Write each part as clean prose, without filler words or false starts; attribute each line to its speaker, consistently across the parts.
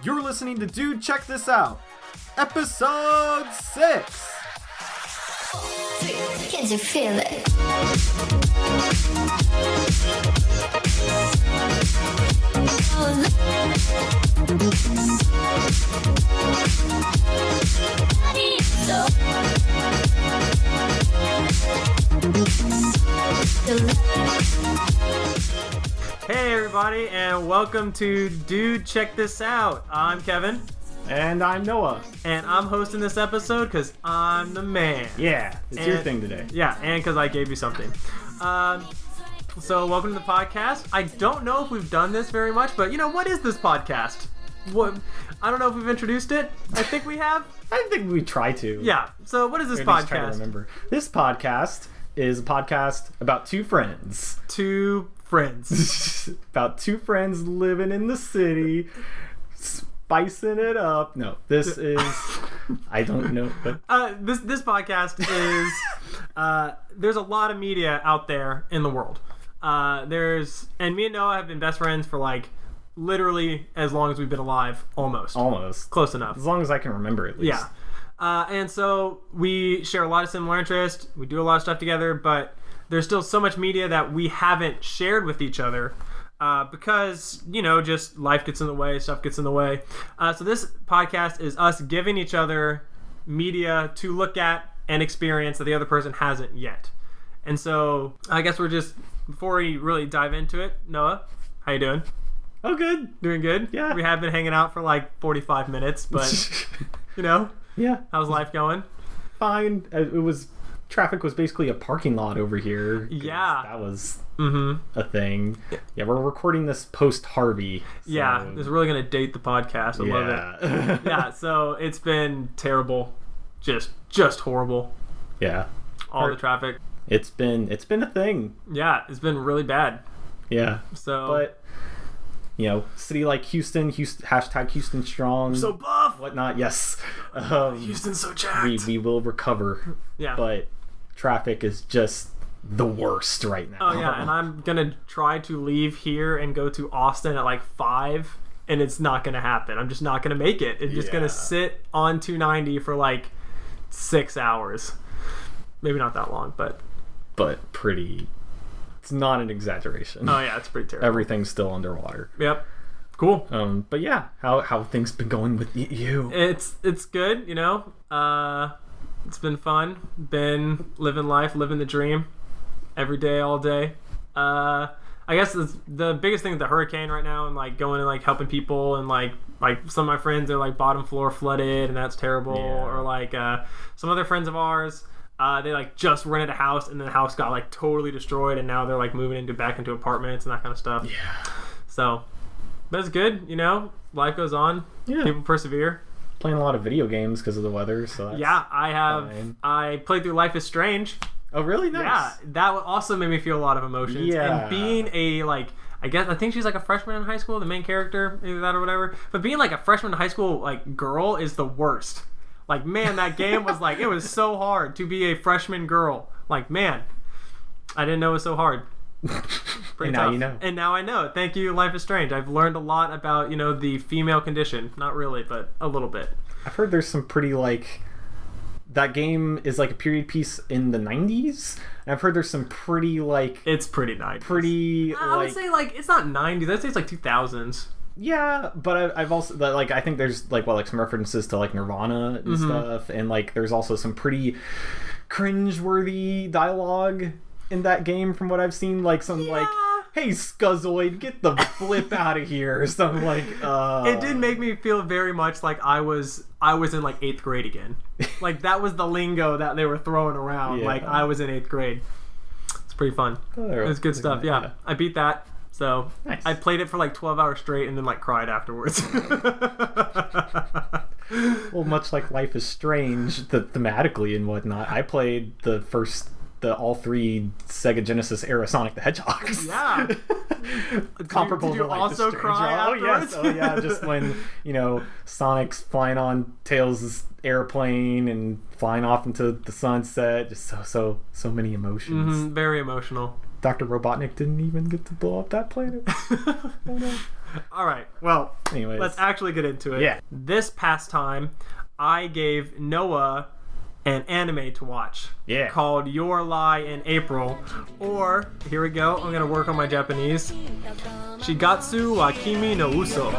Speaker 1: You're listening to Dude, Check This Out, Episode 6.
Speaker 2: Can't you feel it?
Speaker 3: Hey everybody, and welcome to Dude, Check This Out. I'm Kevin.
Speaker 1: And I'm Noah.
Speaker 3: And I'm hosting this episode because I'm the man.
Speaker 1: Yeah, it's your thing today.
Speaker 3: Yeah, and because I gave you something. So welcome to the podcast. I don't know if we've done this very much, but what is this podcast? I don't know if we've introduced it. I think we have.
Speaker 1: I think we try to.
Speaker 3: Yeah, so what is this
Speaker 1: Or at least
Speaker 3: podcast?
Speaker 1: Try to remember. This podcast is a podcast about two friends.
Speaker 3: Two friends.
Speaker 1: About two friends living in the city, spicing it up. No, this is... I don't know. But
Speaker 3: This podcast is... there's a lot of media out there in the world. And me and Noah have been best friends for literally as long as we've been alive. Almost. Close enough.
Speaker 1: As long as I can remember, at least.
Speaker 3: Yeah. And so we share a lot of similar interests. We do a lot of stuff together, but there's still so much media that we haven't shared with each other because, just life gets in the way, stuff gets in the way. So this podcast is us giving each other media to look at and experience that the other person hasn't yet. And so I guess before we really dive into it, Noah, how you doing?
Speaker 1: Oh, good.
Speaker 3: Doing good?
Speaker 1: Yeah.
Speaker 3: We have been hanging out for 45 minutes, but,
Speaker 1: Yeah.
Speaker 3: how's life going?
Speaker 1: Fine. Traffic was basically a parking lot over here.
Speaker 3: Yeah.
Speaker 1: That was a thing. Yeah, we're recording this post-Harvey. So...
Speaker 3: Yeah, this is really going to date the podcast. I love it. Yeah, so it's been terrible. Just horrible.
Speaker 1: Yeah.
Speaker 3: All the traffic.
Speaker 1: It's been a thing.
Speaker 3: Yeah, it's been really bad.
Speaker 1: Yeah.
Speaker 3: So...
Speaker 1: But... city like Houston, hashtag Houston strong.
Speaker 3: So buff!
Speaker 1: Whatnot, yes.
Speaker 3: Houston's so jacked.
Speaker 1: We will recover.
Speaker 3: Yeah.
Speaker 1: But traffic is just the worst right now.
Speaker 3: Oh, yeah, and I'm going to try to leave here and go to Austin at 5, and it's not going to happen. I'm just not going to make it. It's just going to sit on 290 for 6 hours. Maybe not that long, but...
Speaker 1: But pretty... It's not an exaggeration.
Speaker 3: Oh, yeah, it's pretty terrible.
Speaker 1: Everything's still underwater.
Speaker 3: Yep. Cool.
Speaker 1: But yeah, how things been going with you?
Speaker 3: It's good, it's been fun. Been living life, living the dream, every day, all day. I guess the biggest thing with the hurricane right now, and going and helping people, and like some of my friends are bottom floor flooded, and that's terrible.
Speaker 1: Yeah.
Speaker 3: Or some other friends of ours. They just rented a house, and then the house got totally destroyed, and now they're moving back into apartments and that kind of stuff.
Speaker 1: Yeah.
Speaker 3: So, but it's good, life goes on.
Speaker 1: Yeah.
Speaker 3: People persevere.
Speaker 1: Playing a lot of video games because of the weather, so that's
Speaker 3: I have.
Speaker 1: fine.
Speaker 3: I played through Life is Strange.
Speaker 1: Oh, really? Nice.
Speaker 3: Yeah, that also made me feel a lot of emotions.
Speaker 1: Yeah.
Speaker 3: And being I think she's a freshman in high school, the main character, either that or whatever. But being a freshman in high school girl is the worst. Man, that game was it was so hard to be a freshman girl. Man, I didn't know it was so hard. Pretty
Speaker 1: And
Speaker 3: tough.
Speaker 1: now you know.
Speaker 3: And now I know. Thank you, Life is Strange. I've learned a lot about, the female condition. Not really, but a little bit.
Speaker 1: I've heard there's some pretty that game is a period piece in the 90s. And I've heard there's some pretty
Speaker 3: It's pretty nice. I would say it's not 90s. I'd say it's 2000s.
Speaker 1: Yeah, but I've also I think there's some references to Nirvana and stuff, and there's also some pretty cringe-worthy dialogue in that game from what I've seen. Hey Scuzzoid, get the flip out of here, or something
Speaker 3: It did make me feel very much like I was in 8th grade again. That was the lingo that they were throwing around.
Speaker 1: Yeah.
Speaker 3: I was in 8th grade. It's pretty fun. It was good stuff. Yeah, I beat that. So
Speaker 1: nice.
Speaker 3: I played it for 12 hours straight and then cried afterwards.
Speaker 1: Well, much like Life is Strange, thematically and whatnot, I played all 3 Sega Genesis era Sonic the Hedgehogs.
Speaker 3: Yeah.
Speaker 1: Comparable
Speaker 3: did you
Speaker 1: to Life
Speaker 3: also
Speaker 1: is Strange.
Speaker 3: cry afterwards?
Speaker 1: Oh yeah, just when Sonic's flying on Tails' airplane and flying off into the sunset, just so many emotions.
Speaker 3: Very emotional.
Speaker 1: Dr. Robotnik didn't even get to blow up that planet. Oh no.
Speaker 3: All right. Well,
Speaker 1: Anyways.
Speaker 3: let's actually get into it.
Speaker 1: Yeah.
Speaker 3: This past time, I gave Noah an anime to watch.
Speaker 1: Yeah.
Speaker 3: Called Your Lie in April. Or, here we go. I'm going to work on my Japanese. Shigatsu wa Kimi no Uso.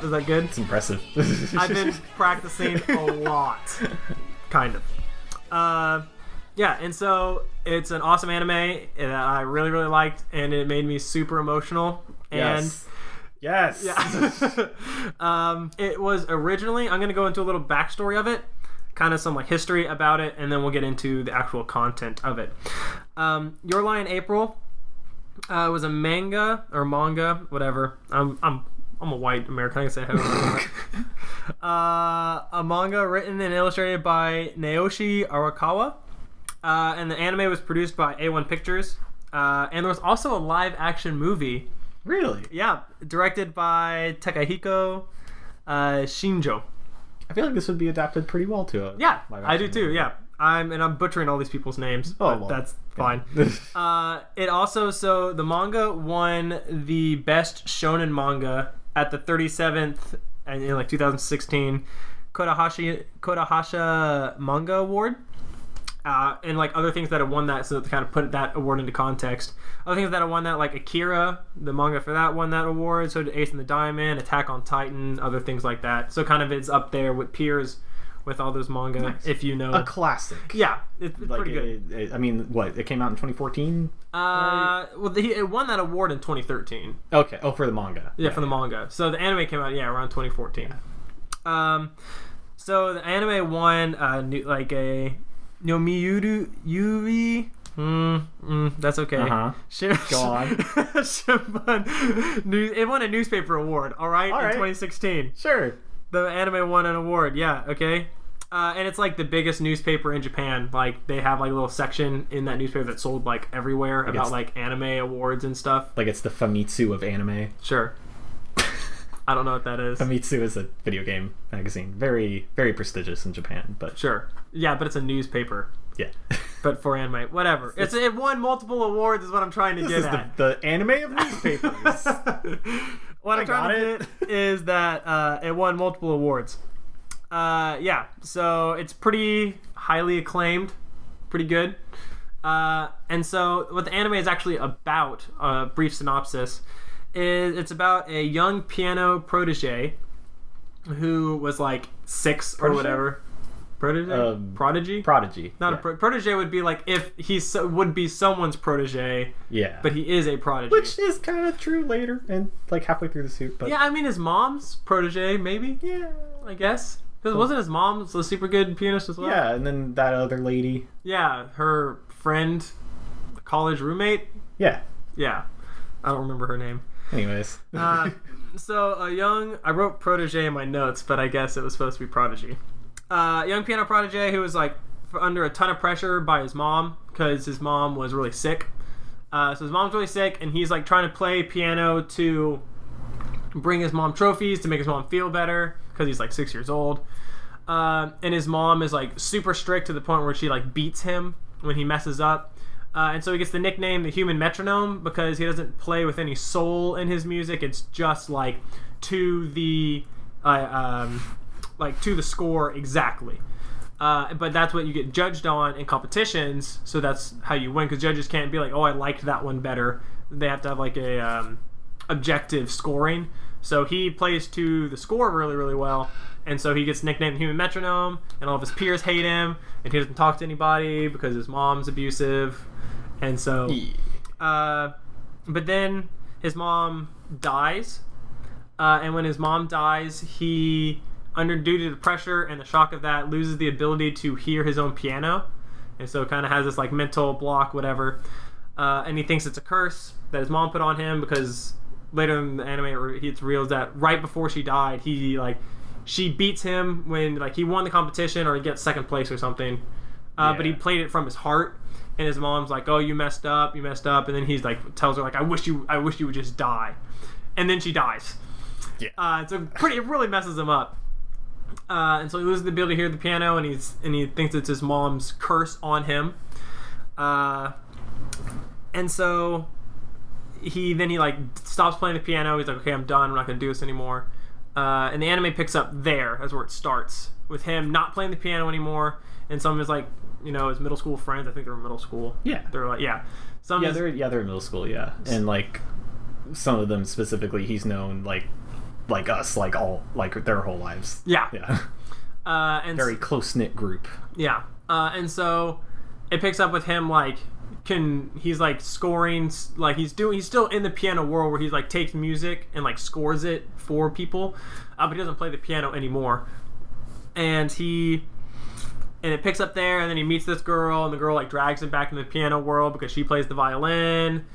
Speaker 3: Is that good?
Speaker 1: It's impressive.
Speaker 3: I've been practicing a lot. Kind of. Yeah, and so it's an awesome anime that I really, really liked, and it made me super emotional. And
Speaker 1: Yes.
Speaker 3: yeah. It was originally, I'm going to go into a little backstory of it, kind of some like history about it, and then we'll get into the actual content of it. Your Lie in April was a manga, whatever. I'm a white American. I can say how. A manga written and illustrated by Naoshi Arakawa, and the anime was produced by A1 Pictures. And there was also a live-action movie.
Speaker 1: Really?
Speaker 3: Yeah, directed by Takahiko Shinjo.
Speaker 1: I feel like this would be adapted pretty well to a
Speaker 3: Yeah,
Speaker 1: live-action
Speaker 3: I do too.
Speaker 1: movie.
Speaker 3: Yeah, I'm butchering all these people's names. But
Speaker 1: well,
Speaker 3: that's fine.
Speaker 1: yeah.
Speaker 3: It also, so the manga won the best shonen manga at the 37th in like 2016 Kodahasha Manga Award. And like other things that have won that, so to kind of put that award into context. Other things that have won that, like Akira, the manga for that won that award. So did Ace and the Diamond, Attack on Titan, other things like that. So kind of it's up there with peers with all those manga,
Speaker 1: Nice.
Speaker 3: if you know.
Speaker 1: A classic.
Speaker 3: Yeah, it's
Speaker 1: Like
Speaker 3: pretty good.
Speaker 1: I mean, what? It came out in 2014.
Speaker 3: Well, it won that award in 2013.
Speaker 1: Okay. Oh, for the manga.
Speaker 3: Yeah, for the manga. So the anime came out, around 2014. So the anime won like a Nomiyuru Yuri. That's okay.
Speaker 1: Go on.
Speaker 3: It won a newspaper award. All right, in 2016.
Speaker 1: Sure.
Speaker 3: The anime won an award. Yeah. Okay. And it's like the biggest newspaper in Japan. Like they have like a little section in that newspaper that's sold like everywhere about like anime awards and stuff.
Speaker 1: Like it's the Famitsu of anime.
Speaker 3: Sure. I don't know what that is.
Speaker 1: Famitsu is a video game magazine. Very, very prestigious in Japan, but
Speaker 3: Sure. Yeah, but it's a newspaper.
Speaker 1: yeah.
Speaker 3: But for anime, whatever. It won multiple awards is what I'm trying to
Speaker 1: This
Speaker 3: get
Speaker 1: is
Speaker 3: at.
Speaker 1: the anime of newspapers.
Speaker 3: What I'm trying to get is that it won multiple awards. Yeah, so it's pretty highly acclaimed, pretty good. And so what the anime is actually about, a brief synopsis, is it's about a young piano protege who was like 6 or whatever. Prodigy?
Speaker 1: Prodigy.
Speaker 3: Not
Speaker 1: yeah.
Speaker 3: a protege would be like if he would be someone's protege,
Speaker 1: Yeah.
Speaker 3: but he is a prodigy.
Speaker 1: Which is kind of true later and like halfway through the suit. But
Speaker 3: Yeah, I mean his mom's protege, maybe.
Speaker 1: yeah.
Speaker 3: I guess. Because wasn't his mom a super good pianist as well?
Speaker 1: Yeah, and then that other lady.
Speaker 3: Yeah, her friend, college roommate.
Speaker 1: Yeah.
Speaker 3: Yeah, I don't remember her name.
Speaker 1: Anyways.
Speaker 3: So I wrote protege in my notes, but I guess it was supposed to be prodigy. Young piano protege who was like under a ton of pressure by his mom because his mom was really sick. So his mom's really sick, and he's like trying to play piano to bring his mom trophies to make his mom feel better because he's like 6 years old. And his mom is like super strict to the point where she like beats him when he messes up. And so he gets the nickname the human metronome because he doesn't play with any soul in his music. It's just like to the to the score exactly. But that's what you get judged on in competitions, so that's how you win, because judges can't be like, oh, I liked that one better. They have to have like a objective scoring. So he plays to the score really, really well, and so he gets nicknamed Human Metronome, and all of his peers hate him, and he doesn't talk to anybody because his mom's abusive, and so but then his mom dies, and when his mom dies, he, due to the pressure and the shock of that, loses the ability to hear his own piano, and so kind of has this like mental block, whatever, and he thinks it's a curse that his mom put on him, because later in the anime it's revealed that right before she died, she beats him when like he won the competition or he gets second place or something, but he played it from his heart, and his mom's like, "Oh, you messed up," and then he's like, tells her like, "I wish you would just die," and then she dies.
Speaker 1: Yeah.
Speaker 3: It really messes him up. And so he loses the ability to hear the piano, and he thinks it's his mom's curse on him. And so he like stops playing the piano. He's like, "Okay, I'm done. I'm not gonna do this anymore." And the anime picks up there. That's where it starts, with him not playing the piano anymore. And some of his like, his middle school friends. I think they're in middle school.
Speaker 1: Yeah,
Speaker 3: they're like, yeah.
Speaker 1: They're in middle school. Yeah, and like some of them specifically, he's known like us, like all like their whole lives.
Speaker 3: Yeah,
Speaker 1: yeah.
Speaker 3: And
Speaker 1: very close knit group.
Speaker 3: Yeah, and so it picks up with him like he's like scoring, like he's still in the piano world where he's like takes music and like scores it for people, but he doesn't play the piano anymore. And it picks up there, and then he meets this girl, and the girl like drags him back into the piano world because she plays the violin.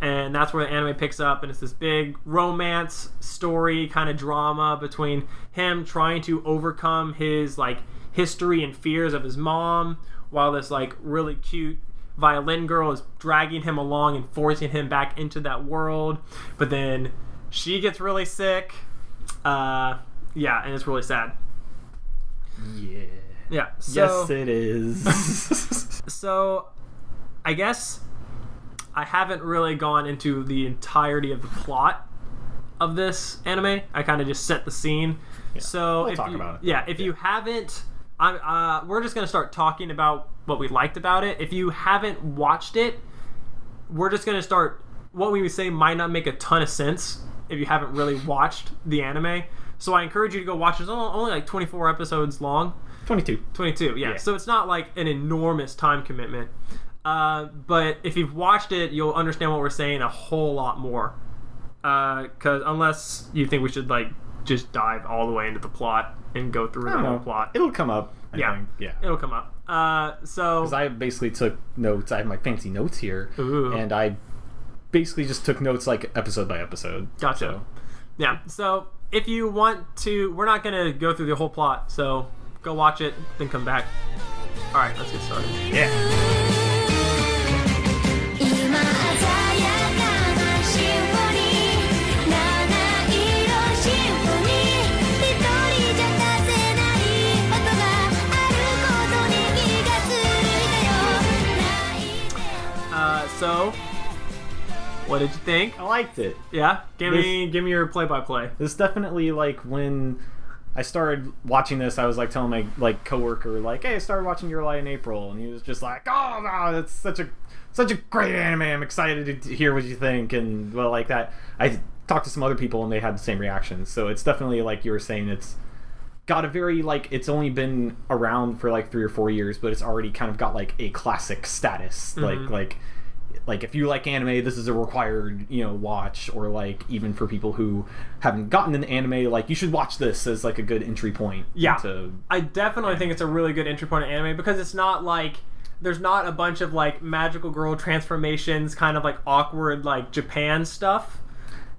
Speaker 3: And that's where the anime picks up, and it's this big romance story kind of drama between him trying to overcome his like history and fears of his mom, while this like really cute violin girl is dragging him along and forcing him back into that world. But then she gets really sick. And it's really sad. Yeah. So,
Speaker 1: yes, it is.
Speaker 3: So, I guess I haven't really gone into the entirety of the plot of this anime. I kind of just set the scene.
Speaker 1: Yeah.
Speaker 3: So
Speaker 1: we'll talk about it.
Speaker 3: Yeah, if you haven't, we're just gonna start talking about what we liked about it. If you haven't watched it, we're just gonna start. What we would say might not make a ton of sense if you haven't really watched the anime. So I encourage you to go watch it. It's only like 24 episodes long. 22, yeah. So it's not like an enormous time commitment. But if you've watched it, you'll understand what we're saying a whole lot more. Because unless you think we should like just dive all the way into the plot and go through the whole plot,
Speaker 1: it'll come up. I think. Yeah,
Speaker 3: it'll come up. So
Speaker 1: because I basically took notes. I have my fancy notes here, and I basically just took notes like episode by episode.
Speaker 3: Gotcha.
Speaker 1: So.
Speaker 3: Yeah. So if you want to, we're not gonna go through the whole plot. So go watch it, then come back. All right, let's get started.
Speaker 1: Yeah.
Speaker 3: So, what did you think?
Speaker 1: I liked it.
Speaker 3: Yeah? Give me your play-by-play.
Speaker 1: This definitely, like, when I started watching this, I was, like, telling my, like, coworker, like, hey, I started watching Your Lie in April, and he was just like, oh, no, that's such a great anime, I'm excited to hear what you think, and, well, like that. I talked to some other people, and they had the same reactions, so it's definitely, like you were saying, it's got a very, like, it's only been around for, like, 3 or 4 years, but it's already kind of got, like, a classic status, like if you like anime, this is a required, watch, or like even for people who haven't gotten an anime, like you should watch this as like a good entry point.
Speaker 3: Yeah, I definitely think it's a really good entry point to anime because it's not like there's not a bunch of like magical girl transformations, kind of like awkward like Japan stuff.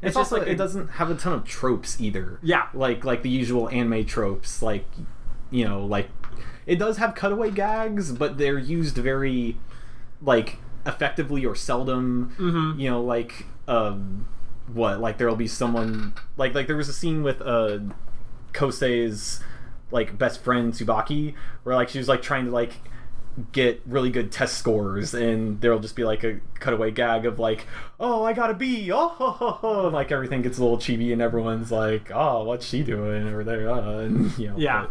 Speaker 1: It's also like it doesn't have a ton of tropes either.
Speaker 3: Yeah,
Speaker 1: like the usual anime tropes, like like it does have cutaway gags, but they're used very like effectively or seldom. Like like there'll be someone like there was a scene with Kosei's like best friend Tsubaki where like she was like trying to like get really good test scores, and there'll just be like a cutaway gag of like, oh, I got a B, oh ho ho ho, and like everything gets a little chibi and everyone's like, oh, what's she doing over there, and
Speaker 3: yeah,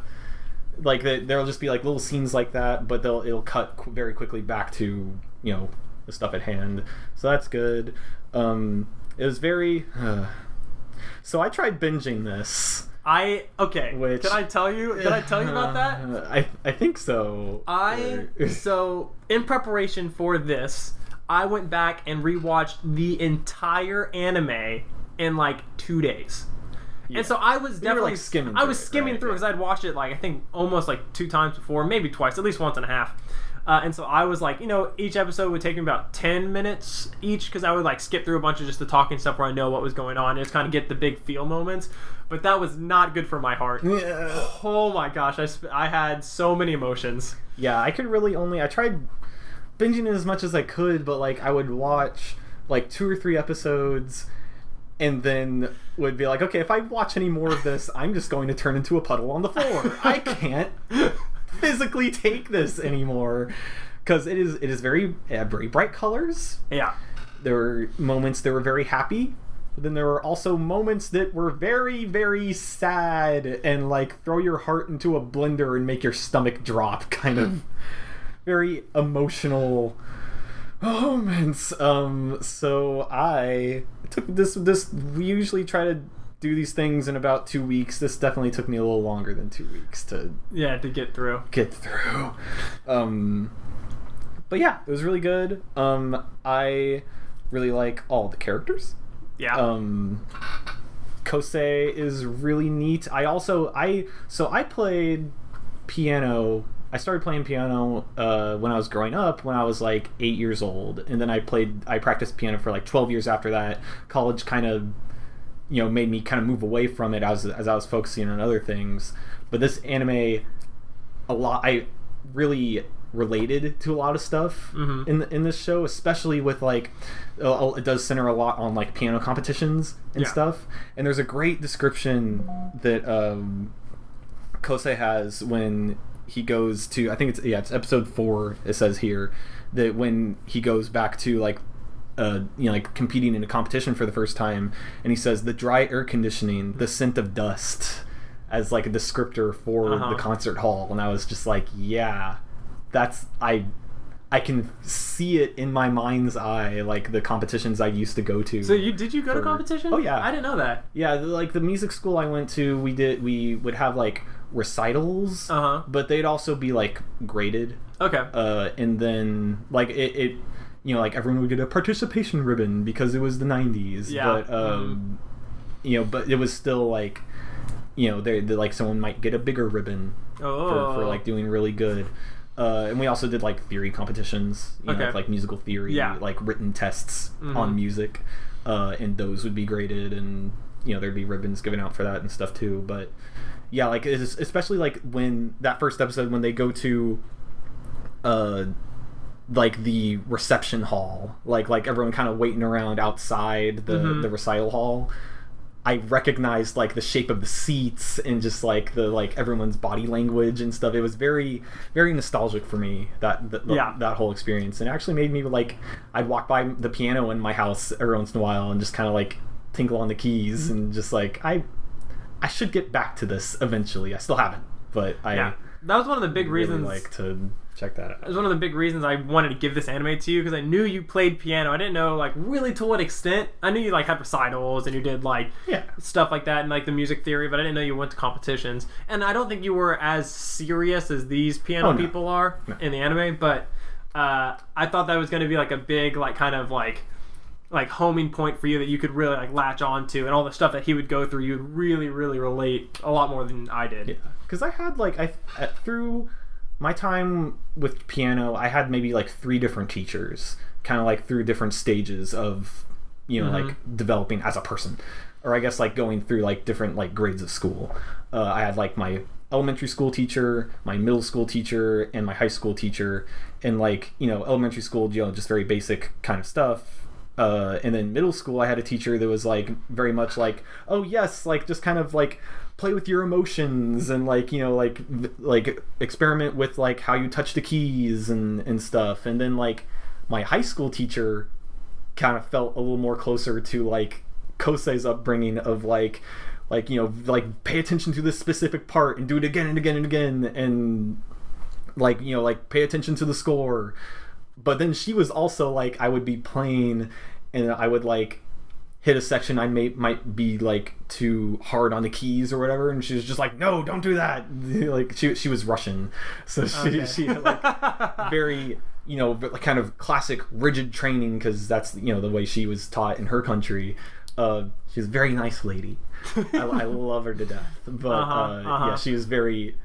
Speaker 1: but, like there'll just be like little scenes like that, but it'll cut very quickly back to the stuff at hand, so that's good. It was very so I tried binging this.
Speaker 3: Which, did I tell you about that?
Speaker 1: I think so.
Speaker 3: So in preparation for this, I went back and rewatched the entire anime in like 2 days. Yeah. And so I was definitely
Speaker 1: like skimming.
Speaker 3: I was skimming through because I'd watched it like I think almost like 2 times before, maybe twice, at least once and a half. And so I was like, each episode would take me about 10 minutes each because I would like skip through a bunch of just the talking stuff where I know what was going on and just kind of get the big feel moments. But that was not good for my heart.
Speaker 1: Yeah.
Speaker 3: Oh my gosh, I had so many emotions.
Speaker 1: Yeah, I could really I tried binging it as much as I could, but like I would watch like 2 or 3 episodes and then would be like, okay, if I watch any more of this, I'm just going to turn into a puddle on the floor. I can't physically take this anymore, because it is very bright colors.
Speaker 3: Yeah.
Speaker 1: There were moments that were very happy, but then there were also moments that were very, very sad and like throw your heart into a blender and make your stomach drop, kind of very emotional moments. So I took this. We usually try to do these things in about 2 weeks. This definitely took me a little longer than 2 weeks to
Speaker 3: get through.
Speaker 1: But yeah, it was really good. I really like all the characters.
Speaker 3: Yeah.
Speaker 1: Kosei is really neat. I played piano. I started playing piano when I was growing up, when I was like 8 years old, and then I practiced piano for like 12 years after that. College kind of, made me kind of move away from it as I was focusing on other things. But this anime, I really related to a lot of stuff in this show, especially with like it does center a lot on like piano competitions and stuff. And there's a great description that Kosei has when he goes to, I think it's episode 4, it says here, that when he goes back to like like competing in a competition for the first time, and he says the dry air conditioning, the scent of dust, as like a descriptor for the concert hall. And I was just like, yeah, that's I can see it in my mind's eye, like the competitions I used to go to.
Speaker 3: So did you go to competition?
Speaker 1: Oh yeah,
Speaker 3: I didn't know that.
Speaker 1: Yeah, like the music school I went to, we would have like recitals, but they'd also be like graded.
Speaker 3: Okay.
Speaker 1: And then like it like everyone would get a participation ribbon because it was the 90s.
Speaker 3: Yeah.
Speaker 1: But but it was still like, they like someone might get a bigger ribbon for like doing really good. And we also did like theory competitions, like musical theory, like written tests on music, and those would be graded, and there'd be ribbons given out for that and stuff too. But yeah, like it's especially like when that first episode, when they go to like the reception hall, like everyone kind of waiting around outside the recital hall. I recognized like the shape of the seats and just like the everyone's body language and stuff. It was very, very nostalgic for me, that whole experience, and it actually made me like, I'd walk by the piano in my house every once in a while and just kind of like tinkle on the keys and just like I should get back to this eventually. I still haven't, but that was one of the big reasons. Really like to check that out.
Speaker 3: It was one of the big reasons I wanted to give this anime to you, because I knew you played piano. I didn't know like really to what extent. I knew you like had recitals and you did like stuff like that and like the music theory, but I didn't know you went to competitions. And I don't think you were as serious as these piano people are in the anime, but I thought that was going to be like a big like kind of like homing point for you that you could really like latch on to, and all the stuff that he would go through, you'd really, really relate a lot more than I did.
Speaker 1: Yeah, because I had like through my time with piano, I had maybe like 3 different teachers, kind of like through different stages of, like developing as a person, or I guess like going through like different like grades of school. I had like my elementary school teacher, my middle school teacher, and my high school teacher. And like, elementary school, just very basic kind of stuff. And then middle school, I had a teacher that was like very much like, oh yes, like just kind of like play with your emotions and like like experiment with like how you touch the keys and stuff. And then like my high school teacher kind of felt a little more closer to like Kosei's upbringing of like pay attention to this specific part and do it again and again and again, and like like pay attention to the score. But then she was also like, I would be playing and I would like hit a section I might be like too hard on the keys or whatever, and she was just like, no, don't do that. Like she was Russian, so she had like very kind of classic rigid training, because that's the way she was taught in her country. She's a very nice lady. I love her to death, but yeah, she was very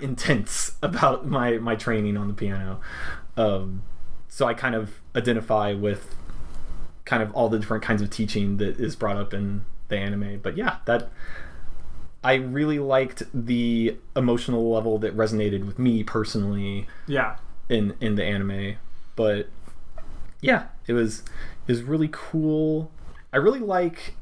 Speaker 1: intense about my training on the piano. So I kind of identify with kind of all the different kinds of teaching that is brought up in the anime. But yeah, that I really liked the emotional level that resonated with me personally. Yeah. In the anime. But yeah, it was really cool. I really like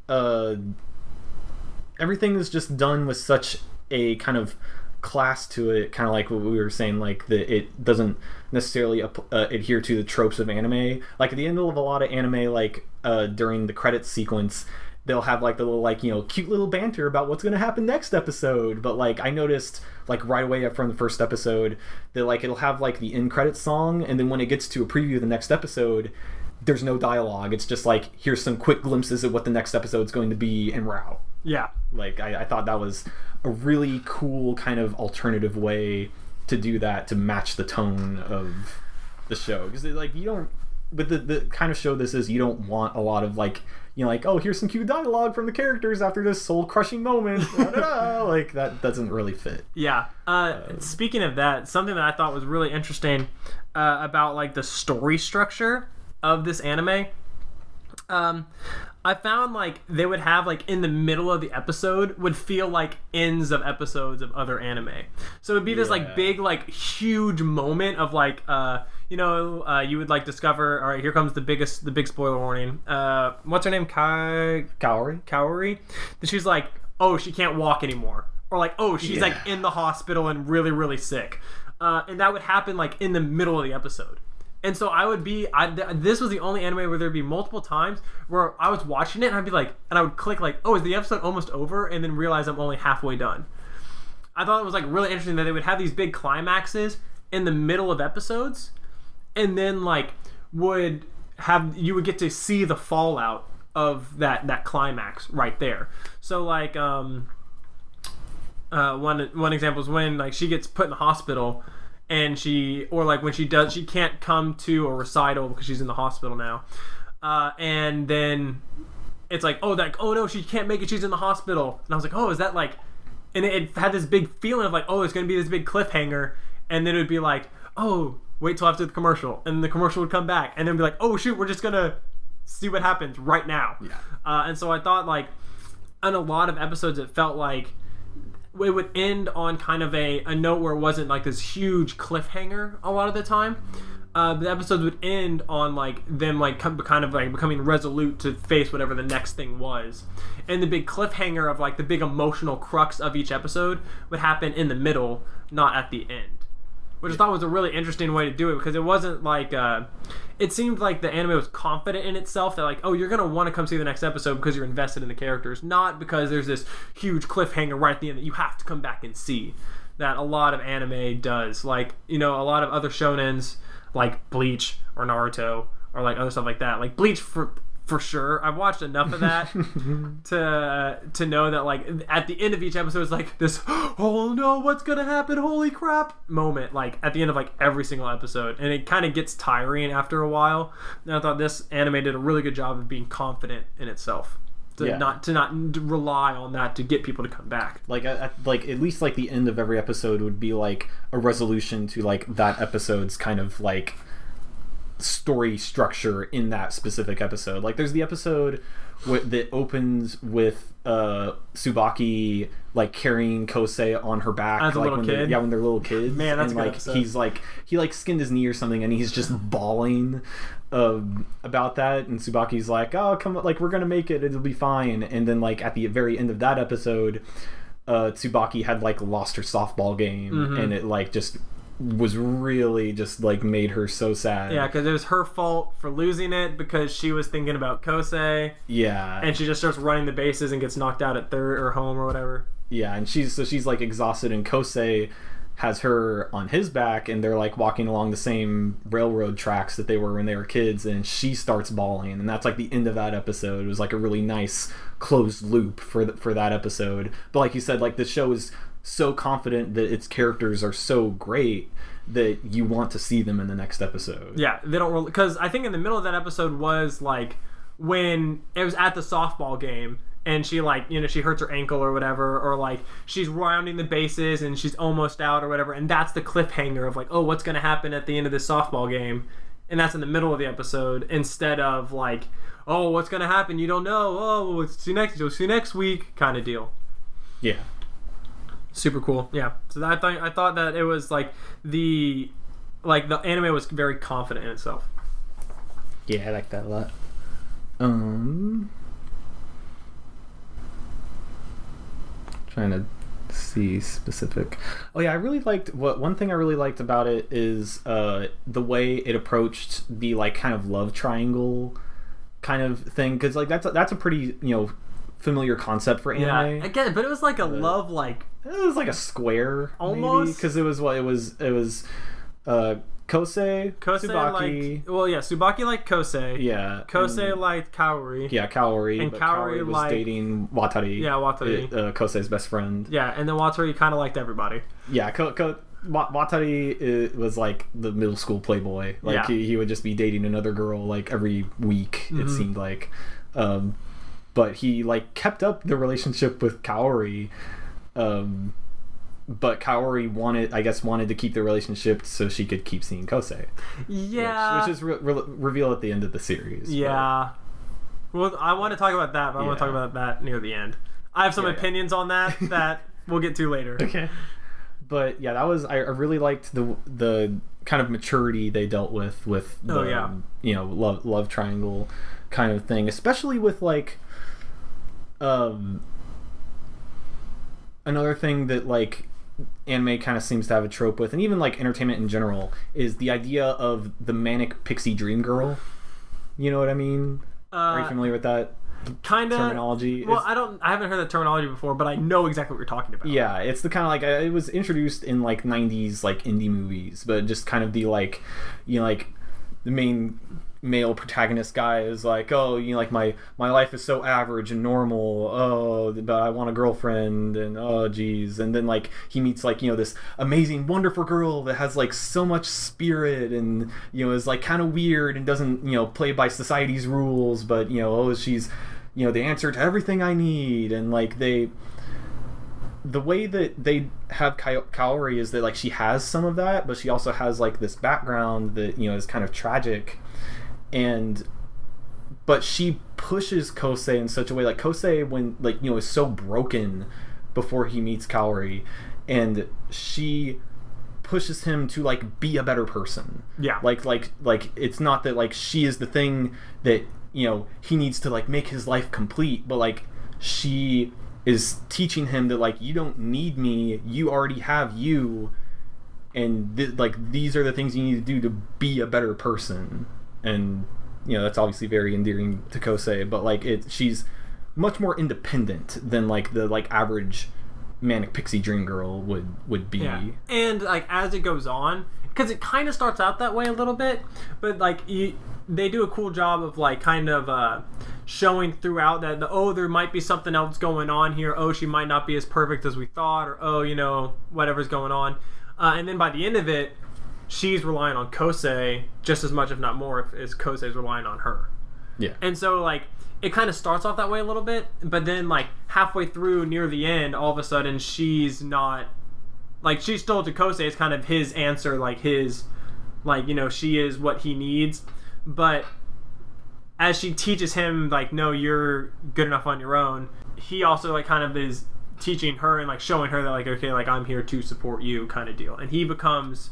Speaker 1: everything is just done with such a kind of class to it, kind of like what we were saying, like that it doesn't necessarily adhere to the tropes of anime. Like at the end of a lot of anime, like during the credits sequence, they'll have like the little, like, you know, cute little banter about what's going to happen next episode. But like I noticed like right away from the first episode that like it'll have like the end credits song, and then when it gets to a preview of the next episode, there's no dialogue. It's just like, here's some quick glimpses of what the next episode's going to be, and we're out.
Speaker 3: Yeah.
Speaker 1: Like I thought that was a really cool kind of alternative way to do that, to match the tone of the show. Because like you don't, but the kind of show this is, you don't want a lot of like, you know, like, oh, here's some cute dialogue from the characters after this soul crushing moment. Like that doesn't really fit.
Speaker 3: Yeah. Speaking of that, something that I thought was really interesting about like the story structure of this anime, I found like they would have like in the middle of the episode would feel like ends of episodes of other anime. So it'd be this like big, like huge moment of like you would like discover, all right, here comes the big spoiler warning. What's her name? Kaori. Then she's like, oh, she can't walk anymore. Or like, oh, she's like in the hospital and really, really sick. And that would happen like in the middle of the episode. And so this was the only anime where there'd be multiple times where I was watching it and I'd be like, and I would click like, oh, is the episode almost over? And then realize I'm only halfway done. I thought it was like really interesting that they would have these big climaxes in the middle of episodes, and then like you would get to see the fallout of that climax right there. So like one example is when like she gets put in the hospital, and she can't come to a recital because she's in the hospital now, and then it's like, oh no, she can't make it, she's in the hospital. And I was like, oh, is that like, and it had this big feeling of like, oh, it's gonna be this big cliffhanger, and then it would be like, oh, wait till after the commercial, and the commercial would come back, and then be like, oh shoot, we're just gonna see what happens right now. And so I thought like on a lot of episodes it felt like it would end on kind of a note where it wasn't like this huge cliffhanger a lot of the time. The episodes would end on like them like kind of like becoming resolute to face whatever the next thing was, and the big cliffhanger of like the big emotional crux of each episode would happen in the middle, not at the end, which I thought was a really interesting way to do it, because it wasn't like it seemed like the anime was confident in itself that like, oh, you're gonna want to come see the next episode because you're invested in the characters, not because there's this huge cliffhanger right at the end that you have to come back and see, that a lot of anime does. Like, you know, a lot of other shonens like Bleach or Naruto or like other stuff like that. Like Bleach for sure, I've watched enough of that to know that like at the end of each episode is like this, oh no, what's gonna happen, holy crap moment, like at the end of like every single episode, and it kind of gets tiring after a while. And I thought this anime did a really good job of being confident in itself, to not rely on that to get people to come back. Like
Speaker 1: at least like the end of every episode would be like a resolution to like that episode's kind of like story structure in that specific episode. Like there's the episode that opens with Tsubaki like carrying Kosei on her back
Speaker 3: as a
Speaker 1: like
Speaker 3: little kid.
Speaker 1: When they're little kids.
Speaker 3: Man, that's
Speaker 1: and
Speaker 3: a good
Speaker 1: like
Speaker 3: episode.
Speaker 1: he's like he like skinned his knee or something, and he's just bawling about that, and Tsubaki's like, oh, come on, like we're gonna make it, it'll be fine. And then like at the very end of that episode, Tsubaki had like lost her softball game, and it like just was really just like made her so sad.
Speaker 3: Yeah, because it was her fault for losing it because she was thinking about Kosei.
Speaker 1: Yeah.
Speaker 3: And she just starts running the bases and gets knocked out at third or home or whatever.
Speaker 1: Yeah, and she's like exhausted, and Kosei has her on his back, and they're like walking along the same railroad tracks that they were when they were kids, and she starts bawling, and that's like the end of that episode. It was like a really nice closed loop for that episode. But like you said, like the show is so confident that its characters are so great that you want to see them in the next episode.
Speaker 3: Yeah, they don't really, because I think in the middle of that episode was like when it was at the softball game, and she like, you know, she hurts her ankle or whatever, or like she's rounding the bases and she's almost out or whatever, and that's the cliffhanger of like, oh, what's going to happen at the end of this softball game, and that's in the middle of the episode, instead of like, oh, what's going to happen, you don't know, oh, we'll see you next week kind of deal.
Speaker 1: Yeah.
Speaker 3: Super cool. Yeah. So I thought that it was like the like the anime was very confident in itself.
Speaker 1: Yeah, I like that a lot. Trying to see specific. Oh yeah, I really liked one thing I really liked about it is the way it approached the like kind of love triangle kind of thing, because like that's a pretty familiar concept for anime.
Speaker 3: Yeah, again, but it was like a love like
Speaker 1: it was like a square
Speaker 3: almost,
Speaker 1: because it was Kosei, Tsubaki.
Speaker 3: Tsubaki liked Kosei.
Speaker 1: Yeah.
Speaker 3: Kosei liked Kaori.
Speaker 1: Yeah, Kaori.
Speaker 3: And
Speaker 1: but
Speaker 3: Kaori
Speaker 1: was dating Watari.
Speaker 3: Yeah, Watari.
Speaker 1: Kosei's best friend.
Speaker 3: Yeah, and then Watari kind of liked everybody.
Speaker 1: Yeah, Watari was like the middle school playboy. Like he would just be dating another girl like every week. It seemed like, but he like kept up the relationship with Kaori. But Kaori wanted to keep the relationship so she could keep seeing Kosei.
Speaker 3: Yeah.
Speaker 1: Which is revealed at the end of the series.
Speaker 3: Yeah. Well, I want to talk about that, but I want to talk about that near the end. I have some opinions on that we'll get to later.
Speaker 1: Okay. But yeah, I really liked the kind of maturity they dealt with the love triangle kind of thing, especially with like another thing that like anime kind of seems to have a trope with, and even like entertainment in general, is the idea of the manic pixie dream girl. You know what I mean? Are you familiar with that
Speaker 3: kind of
Speaker 1: terminology?
Speaker 3: Well, I haven't heard that terminology before, but I know exactly what you're talking about.
Speaker 1: Yeah, it's the kind of like it was introduced in like 90s like indie movies, but just kind of the like like the main male protagonist guy is like, oh, like my life is so average and normal, oh, but I want a girlfriend, and oh geez, and then like he meets like this amazing wonderful girl that has like so much spirit and is like kind of weird and doesn't play by society's rules, but she's the answer to everything I need. And like the way that they have Kaori is that like she has some of that, but she also has like this background that is kind of tragic. But she pushes Kosei in such a way, like Kosei when like is so broken before he meets Kaori, and she pushes him to like be a better person.
Speaker 3: Yeah.
Speaker 1: Like it's not that like she is the thing that he needs to like make his life complete, but like she is teaching him that like you don't need me, you already have you, and like these are the things you need to do to be a better person. And that's obviously very endearing to Kosei, but like she's much more independent than like the like average manic pixie dream girl would be.
Speaker 3: Yeah. And like as it goes on, because it kind of starts out that way a little bit, but like they do a cool job of like kind of showing throughout that there might be something else going on here, she might not be as perfect as we thought, or whatever's going on, and then by the end of it, she's relying on Kosei just as much, if not more, as Kosei's relying on her.
Speaker 1: Yeah.
Speaker 3: And so, like, it kind of starts off that way a little bit, but then, like, halfway through, near the end, all of a sudden, she's not... Like, she's still to Kosei. It's kind of his answer, like, his... Like, she is what he needs. But as she teaches him, like, no, you're good enough on your own, he also, like, kind of is teaching her and, like, showing her that, like, okay, like, I'm here to support you kind of deal. And he becomes...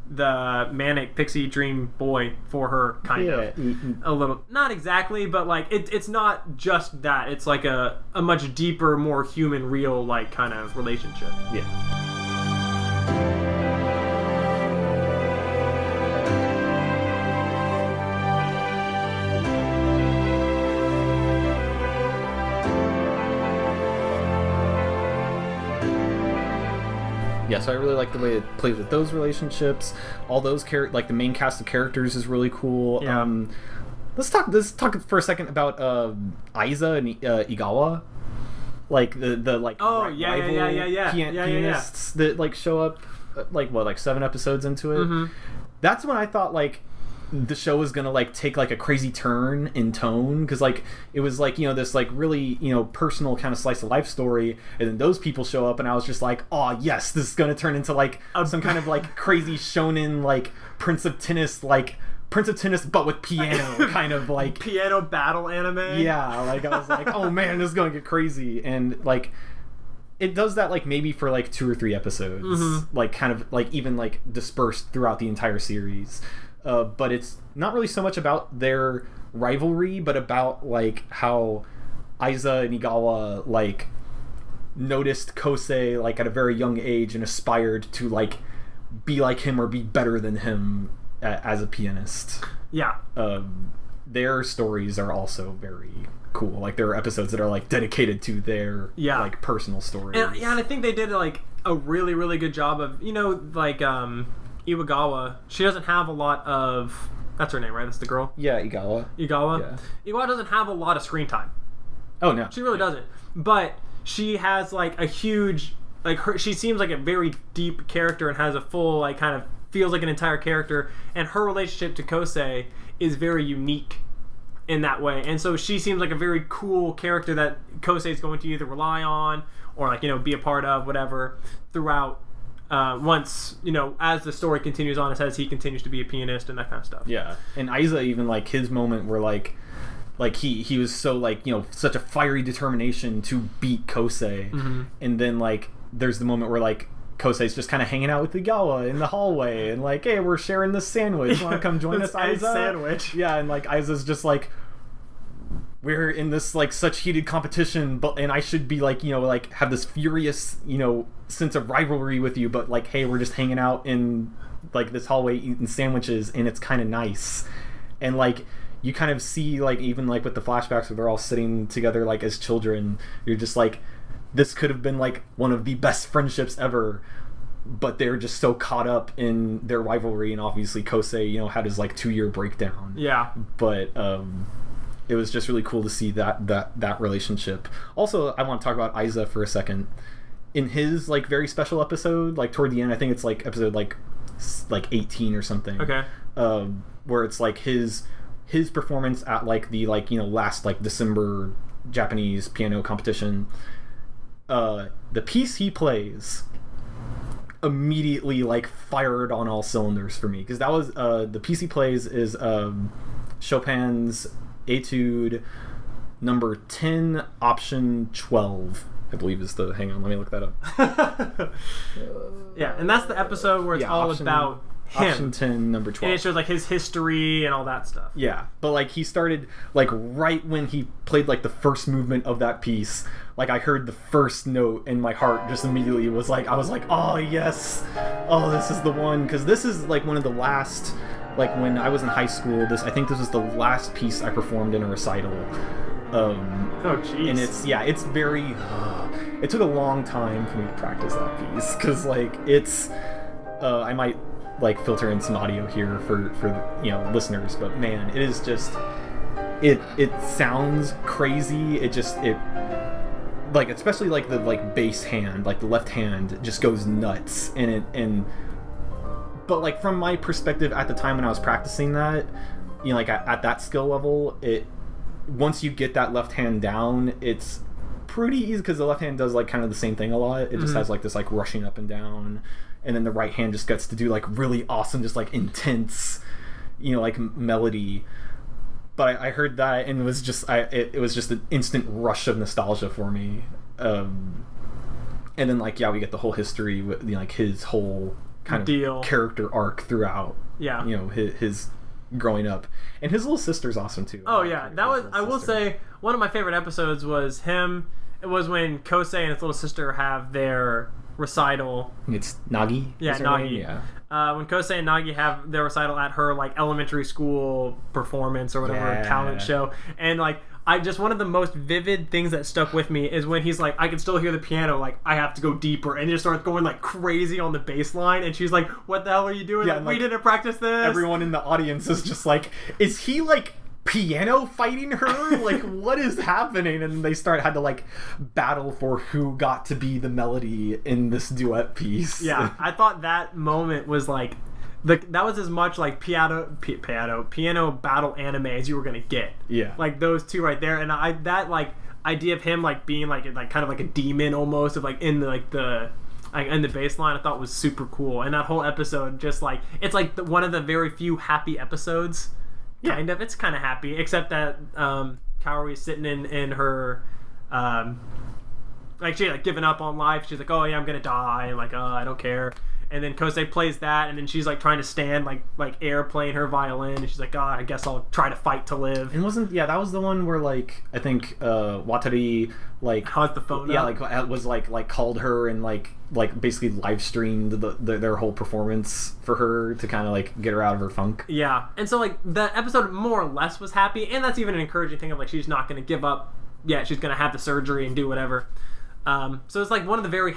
Speaker 3: the manic pixie dream boy for her, kind of a little, not exactly, but like it's not just that, it's like a much deeper, more human, real like kind of relationship.
Speaker 1: Yeah, so I really like the way it plays with those relationships. All those like the main cast of characters is really cool.
Speaker 3: Yeah.
Speaker 1: Let's talk for a second about Aiza and Igawa, like the like pianists that like show up like 7 episodes into it.
Speaker 3: Mm-hmm.
Speaker 1: That's when I thought like the show was gonna like take like a crazy turn in tone, because like it was like this like really personal kind of slice of life story, and then those people show up and I was just like, oh yes, this is gonna turn into like some kind of like crazy shonen like Prince of Tennis but with piano kind of like
Speaker 3: piano battle anime.
Speaker 1: Yeah, like I was like, oh man, this is gonna get crazy. And like it does that like maybe for like 2 or 3 episodes, like kind of like even like dispersed throughout the entire series. But it's not really so much about their rivalry, but about like how Aiza and Igawa like noticed Kosei like at a very young age and aspired to like be like him or be better than him as a pianist.
Speaker 3: Yeah.
Speaker 1: Their stories are also very cool. Like there are episodes that are like dedicated to their like personal stories.
Speaker 3: And I think they did like a really, really good job of, you know, like Iwagawa. She doesn't have a lot of. That's her name, right? That's the girl.
Speaker 1: Yeah, Igawa.
Speaker 3: Yeah. Igawa doesn't have a lot of screen time.
Speaker 1: Oh no,
Speaker 3: she really doesn't. But she has like a huge, like she seems like a very deep character and has a full like kind of feels like an entire character. And her relationship to Kosei is very unique in that way. And so she seems like a very cool character that Kosei is going to either rely on or like, you know, be a part of, whatever, throughout. Once, you know, as the story continues on, as he continues to be a pianist and that kind of stuff.
Speaker 1: Yeah, and Aiza even like his moment where like he was so like, you know, such a fiery determination to beat Kosei, and then like there's the moment where like Kosei's just kind of hanging out with Igawa in the hallway and like, hey, we're sharing this sandwich. Want to come join us, Aiza?
Speaker 3: Sandwich.
Speaker 1: Yeah, and like Aiza's just like, we're in this like such heated competition, and I should be like, you know, like have this furious, you know, sense of rivalry with you, but like, hey, we're just hanging out in like this hallway eating sandwiches, and it's kind of nice. And like you kind of see like even like with the flashbacks where they're all sitting together like as children, you're just like, this could have been like one of the best friendships ever, but they're just so caught up in their rivalry. And obviously Kosei, you know, had his like 2-year breakdown.
Speaker 3: Yeah,
Speaker 1: but it was just really cool to see that relationship. Also, I want to talk about Aiza for a second. In his like very special episode, like toward the end, I think it's like episode like 18 or something.
Speaker 3: Okay.
Speaker 1: Where it's like his performance at like the like, you know, last like December Japanese piano competition. The piece he plays immediately like fired on all cylinders for me, because that was the piece he plays is Chopin's Etude number 10, option 12, I believe is the. Hang on, let me look that up.
Speaker 3: Yeah, and that's the episode where it's all about him.
Speaker 1: Option 10, number 12.
Speaker 3: And it shows like his history and all that stuff.
Speaker 1: Yeah, but like he started like right when he played like the first movement of that piece, like I heard the first note and my heart just immediately was like, I was like, oh yes, oh this is the one, because this is like one of the last, like when I was in high school, I think this was the last piece I performed in a recital.
Speaker 3: Oh jeez.
Speaker 1: And it's very. It took a long time for me to practice that piece, because like it's. I might like filter in some audio here for you know listeners, but man, it is just. It sounds crazy. It like especially like the like bass hand, like the left hand just goes nuts, but like from my perspective at the time when I was practicing that, you know, like at that skill level, once you get that left hand down, it's pretty easy, because the left hand does like kind of the same thing a lot. It just has like this like rushing up and down, and then the right hand just gets to do like really awesome, just like intense, you know, like melody. But I heard that and it was just it was just an instant rush of nostalgia for me. And then like we get the whole history with, you know, like his whole kind of character arc throughout. Yeah, you know, his growing up, and his little sister's awesome too.
Speaker 3: Oh yeah, that was, I will say, one of my favorite episodes was him. It was when Kosei and his little sister have their recital.
Speaker 1: It's Nagi.
Speaker 3: Yeah, Nagi. Yeah. When Kosei and Nagi have their recital at her like elementary school performance or whatever talent show, and like one of the most vivid things that stuck with me is when he's like, I can still hear the piano, like I have to go deeper, and he just starts going like crazy on the bass line, and she's like, what the hell are you doing? Yeah, like, we didn't practice this.
Speaker 1: Everyone in the audience is just like, is he like piano fighting her? Like what is happening? And they had to like battle for who got to be the melody in this duet piece.
Speaker 3: Yeah, I thought that moment was like that was as much like piano battle anime as you were gonna get. Yeah, like those two right there. And that like idea of him like being like kind of like a demon almost, of like in the bass line, I thought was super cool. And that whole episode, just like it's like one of the very few happy episodes. Kind of. It's kind of happy, except that Kaori is sitting in her like she like given up on life. She's like, oh yeah, I'm gonna die, and like, oh, I don't care. And then Kosei plays that, and then she's like trying to stand like air playing her violin, and she's like, oh, I guess I'll try to fight to live.
Speaker 1: And that was the one where like I think Watari like
Speaker 3: how's the phone?
Speaker 1: Yeah,
Speaker 3: up?
Speaker 1: like was like called her and like basically live streamed their whole performance for her to kind of like get her out of her funk.
Speaker 3: Yeah, and so like the episode more or less was happy, and that's even an encouraging thing of like she's not going to give up. Yeah, she's going to have the surgery and do whatever. So it's like one of the very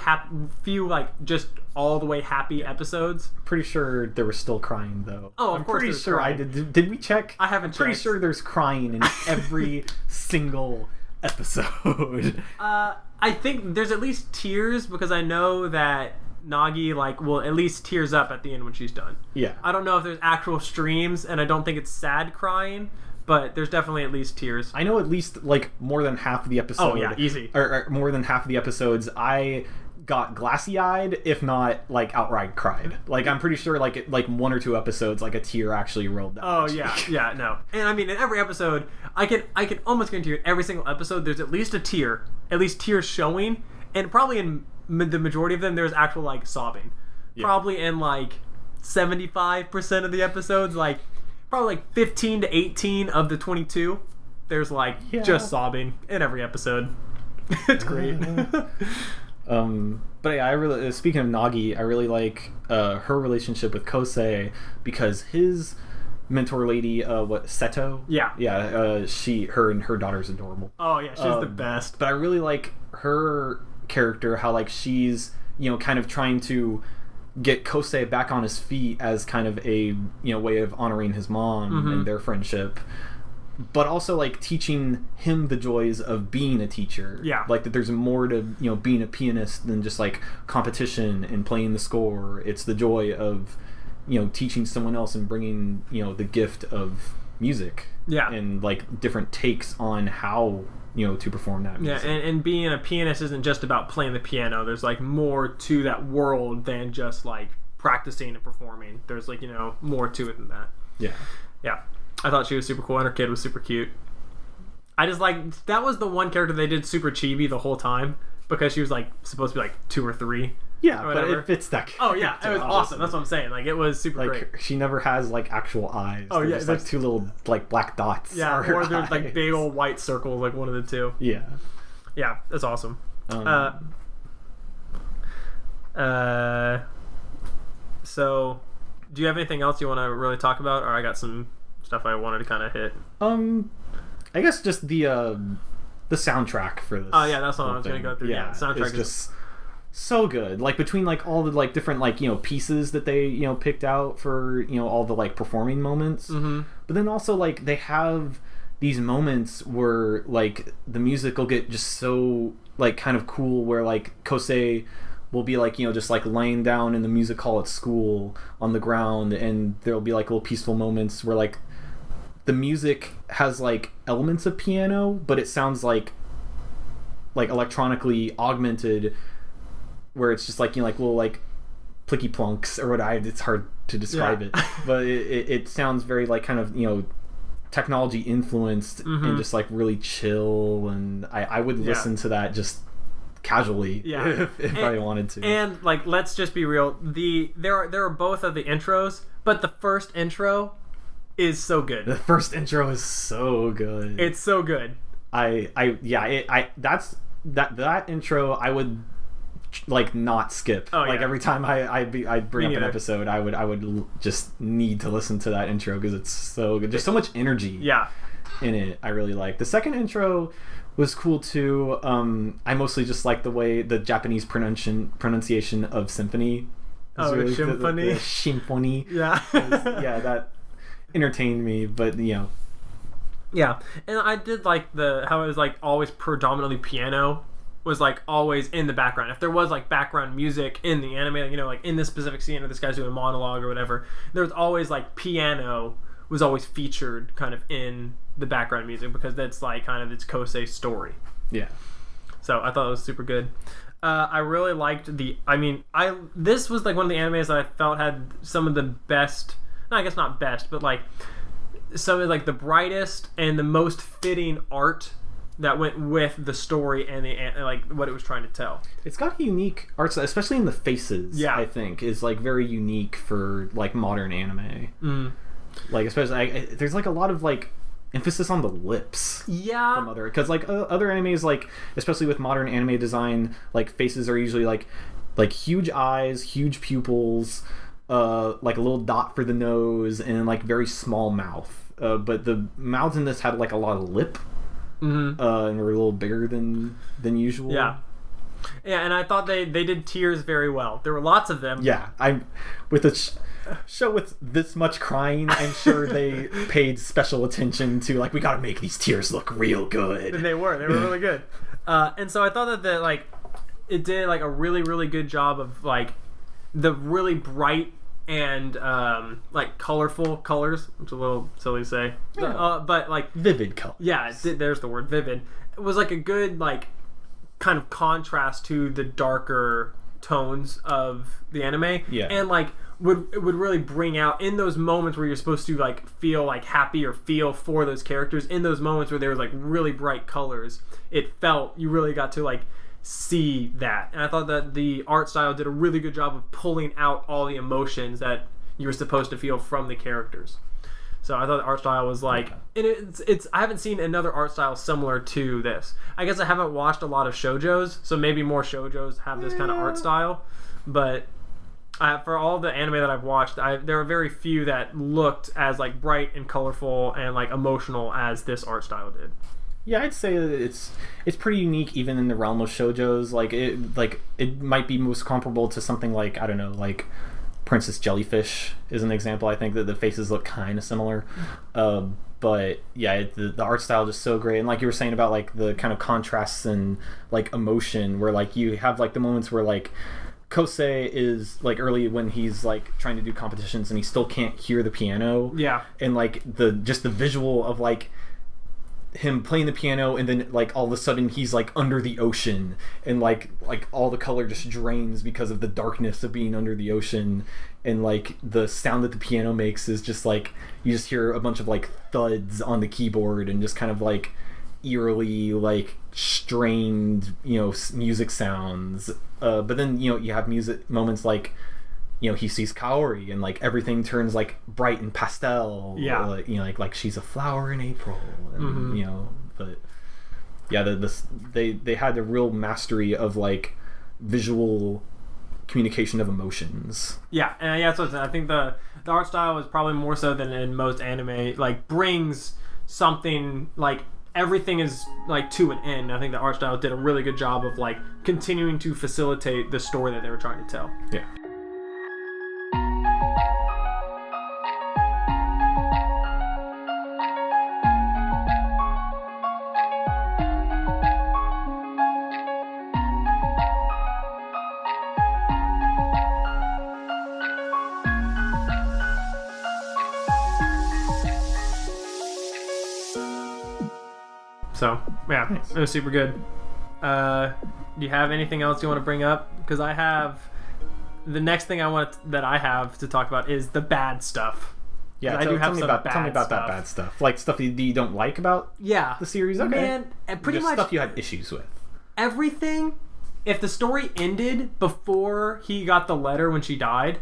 Speaker 3: few like just all the way happy episodes.
Speaker 1: Pretty sure there was still crying though.
Speaker 3: Oh,
Speaker 1: I'm pretty sure crying. I did. Did we check?
Speaker 3: I haven't checked.
Speaker 1: Pretty sure there's crying in every single episode.
Speaker 3: I think there's at least tears because I know that Nagi like will at least tears up at the end when she's done.
Speaker 1: Yeah.
Speaker 3: I don't know if there's actual streams, and I don't think it's sad crying. But there's definitely at least tears.
Speaker 1: I know at least like more than half of the episode.
Speaker 3: Oh yeah, easy.
Speaker 1: Or more than half of the episodes, I got glassy-eyed, if not like outright cried. Like I'm pretty sure like one or two episodes, like a tear actually rolled down.
Speaker 3: Oh yeah, no. And I mean, in every episode, I can almost guarantee you, in every single episode, there's at least a tear, at least tears showing, and probably in the majority of them, there's actual like sobbing. Yeah. Probably in like 75% of the episodes, like. Probably like 15 to 18 of the 22 there's like just sobbing in every episode. It's great.
Speaker 1: But yeah, I really speaking of Nagi, I really like her relationship with Kosei because his mentor lady Seto, her and her daughter's adorable.
Speaker 3: Oh yeah, she's the best.
Speaker 1: But I really like her character, how like she's kind of trying to get Kosei back on his feet as kind of a way of honoring his mom and their friendship, but also like teaching him the joys of being a teacher. Yeah, like that there's more to being a pianist than just like competition and playing the score. It's the joy of teaching someone else and bringing the gift of music. Yeah, and like different takes on how to perform that music.
Speaker 3: Yeah, and being a pianist isn't just about playing the piano. There's like more to that world than just like practicing and performing. There's like more to it than that. Yeah, I thought she was super cool, and her kid was super cute. I just like that was the one character they did super chibi the whole time because she was like supposed to be like 2 or 3.
Speaker 1: Yeah, but it fits that character.
Speaker 3: Oh yeah, it was awesome. That's what I'm saying. Like it was super great.
Speaker 1: She never has like actual eyes.
Speaker 3: Oh yeah,
Speaker 1: there's like 2 little like black dots.
Speaker 3: Yeah, or there's like big old white circles, like one of the 2.
Speaker 1: Yeah,
Speaker 3: that's awesome. So, do you have anything else you want to really talk about, or I got some stuff I wanted to kind of hit?
Speaker 1: I guess just the soundtrack for this.
Speaker 3: Oh yeah, that's what I was going to go through. Yeah, the soundtrack is just
Speaker 1: so good. Like between like all the like different like pieces that they picked out for all the like performing moments, but then also like they have these moments where like the music will get just so like kind of cool, where like Kosei will be like just like laying down in the music hall at school on the ground, and there'll be like little peaceful moments where like the music has like elements of piano, but it sounds like electronically augmented, where it's just like like little like plicky plunks or what it's hard to describe it, but it sounds very like kind of technology influenced and just like really chill, and I would listen to that just casually if I wanted to.
Speaker 3: And like let's just be real, there are both of the intros, but the first intro is so good.
Speaker 1: The first intro is so good.
Speaker 3: It's so good.
Speaker 1: That intro I would like not skip. Every time I'd bring up an episode, I would just need to listen to that intro because it's so good. There's so much energy in it. I really like the second intro was cool too. I mostly just like the way the Japanese pronunciation of symphony.
Speaker 3: Really symphony.
Speaker 1: The symphony.
Speaker 3: Yeah.
Speaker 1: That entertained me, but
Speaker 3: yeah, and I did like how it was like always predominantly piano was like always in the background. If there was like background music in the anime, like in this specific scene or this guy's doing a monologue or whatever, there was always like piano was always featured kind of in the background music because that's like kind of its Kosei story. Yeah. So I thought it was super good. I really liked this was like one of the animes that I felt had some of the best, I guess not best, but like some of like the brightest and the most fitting art that went with the story and like what it was trying to tell.
Speaker 1: It's got a unique art style, especially in the faces.
Speaker 3: Yeah.
Speaker 1: I think is like very unique for like modern anime. Like especially there's like a lot of like emphasis on the lips.
Speaker 3: Yeah.
Speaker 1: From because like other animes, like especially with modern anime design, like faces are usually like huge eyes, huge pupils, like a little dot for the nose, and like very small mouth. But the mouths in this had like a lot of lip. And were a little bigger than usual.
Speaker 3: Yeah, and I thought they did tears very well. There were lots of them.
Speaker 1: Yeah, with a show with this much crying, I'm sure they paid special attention to like we gotta make these tears look real good.
Speaker 3: And they were really good. And so I thought that like it did like a really really good job of like the really bright and like colorful colors, which is a little silly to say, but like
Speaker 1: vivid colors.
Speaker 3: Yeah, there's the word vivid. It was like a good like kind of contrast to the darker tones of the anime.
Speaker 1: Yeah,
Speaker 3: and like would really bring out in those moments where you're supposed to like feel like happy or feel for those characters. In those moments where there was like really bright colors, it felt you really got to like see that. And I thought that the art style did a really good job of pulling out all the emotions that you were supposed to feel from the characters. So I thought the art style was like, and it's I haven't seen another art style similar to this. I guess I haven't watched a lot of shoujos, so maybe more shoujos have this kind of art style. But for all the anime that I've watched, there are very few that looked as like bright and colorful and like emotional as this art style did.
Speaker 1: Yeah, I'd say that it's pretty unique even in the realm of shoujos. Like it might be most comparable to something like, I don't know, like Princess Jellyfish is an example. I think that the faces look kind of similar. But yeah, the art style is so great. And like you were saying about like the kind of contrasts and like emotion where like you have like the moments where like Kosei is like early when he's like trying to do competitions and he still can't hear the piano.
Speaker 3: Yeah.
Speaker 1: And like the visual of like him playing the piano and then like all of a sudden he's like under the ocean and like all the color just drains because of the darkness of being under the ocean, and like the sound that the piano makes is just like you just hear a bunch of like thuds on the keyboard and just kind of like eerily like strained, you know, music sounds. But then, you know, you have music moments like, you know, he sees Kaori and like everything turns like bright and pastel.
Speaker 3: Yeah.
Speaker 1: You know, like she's a flower in April, and you know, but yeah, they had a real mastery of like visual communication of emotions.
Speaker 3: Yeah, and yeah, so I think the art style is probably more so than in most anime like brings something like everything is like to an end. I think the art style did a really good job of like continuing to facilitate the story that they were trying to tell.
Speaker 1: Yeah.
Speaker 3: So yeah, nice. It was super good. Do you have anything else you want to bring up? Because I have the next thing I have to talk about is the bad stuff.
Speaker 1: Yeah, tell me about that bad stuff. Like stuff you don't like about the series. Okay,
Speaker 3: man, and pretty much
Speaker 1: stuff you had issues with.
Speaker 3: Everything. If the story ended before he got the letter when she died,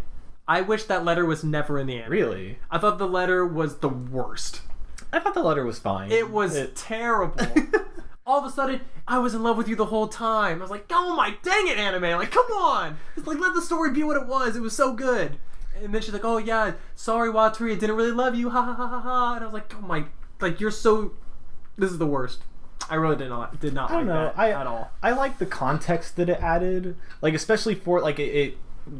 Speaker 3: I wish that letter was never in the end.
Speaker 1: Really?
Speaker 3: I thought the letter was the worst.
Speaker 1: I thought the letter was fine.
Speaker 3: It was terrible. All of a sudden, I was in love with you the whole time. I was like, oh my dang it, anime. Like, come on. Just like, let the story be what it was. It was so good. And then she's like, oh yeah, sorry, Watari, I didn't really love you. Ha ha ha ha ha. And I was like, oh my, like, you're so, this is the worst. I really did not like that at all. I like
Speaker 1: the context that it added. Like, especially for, like, it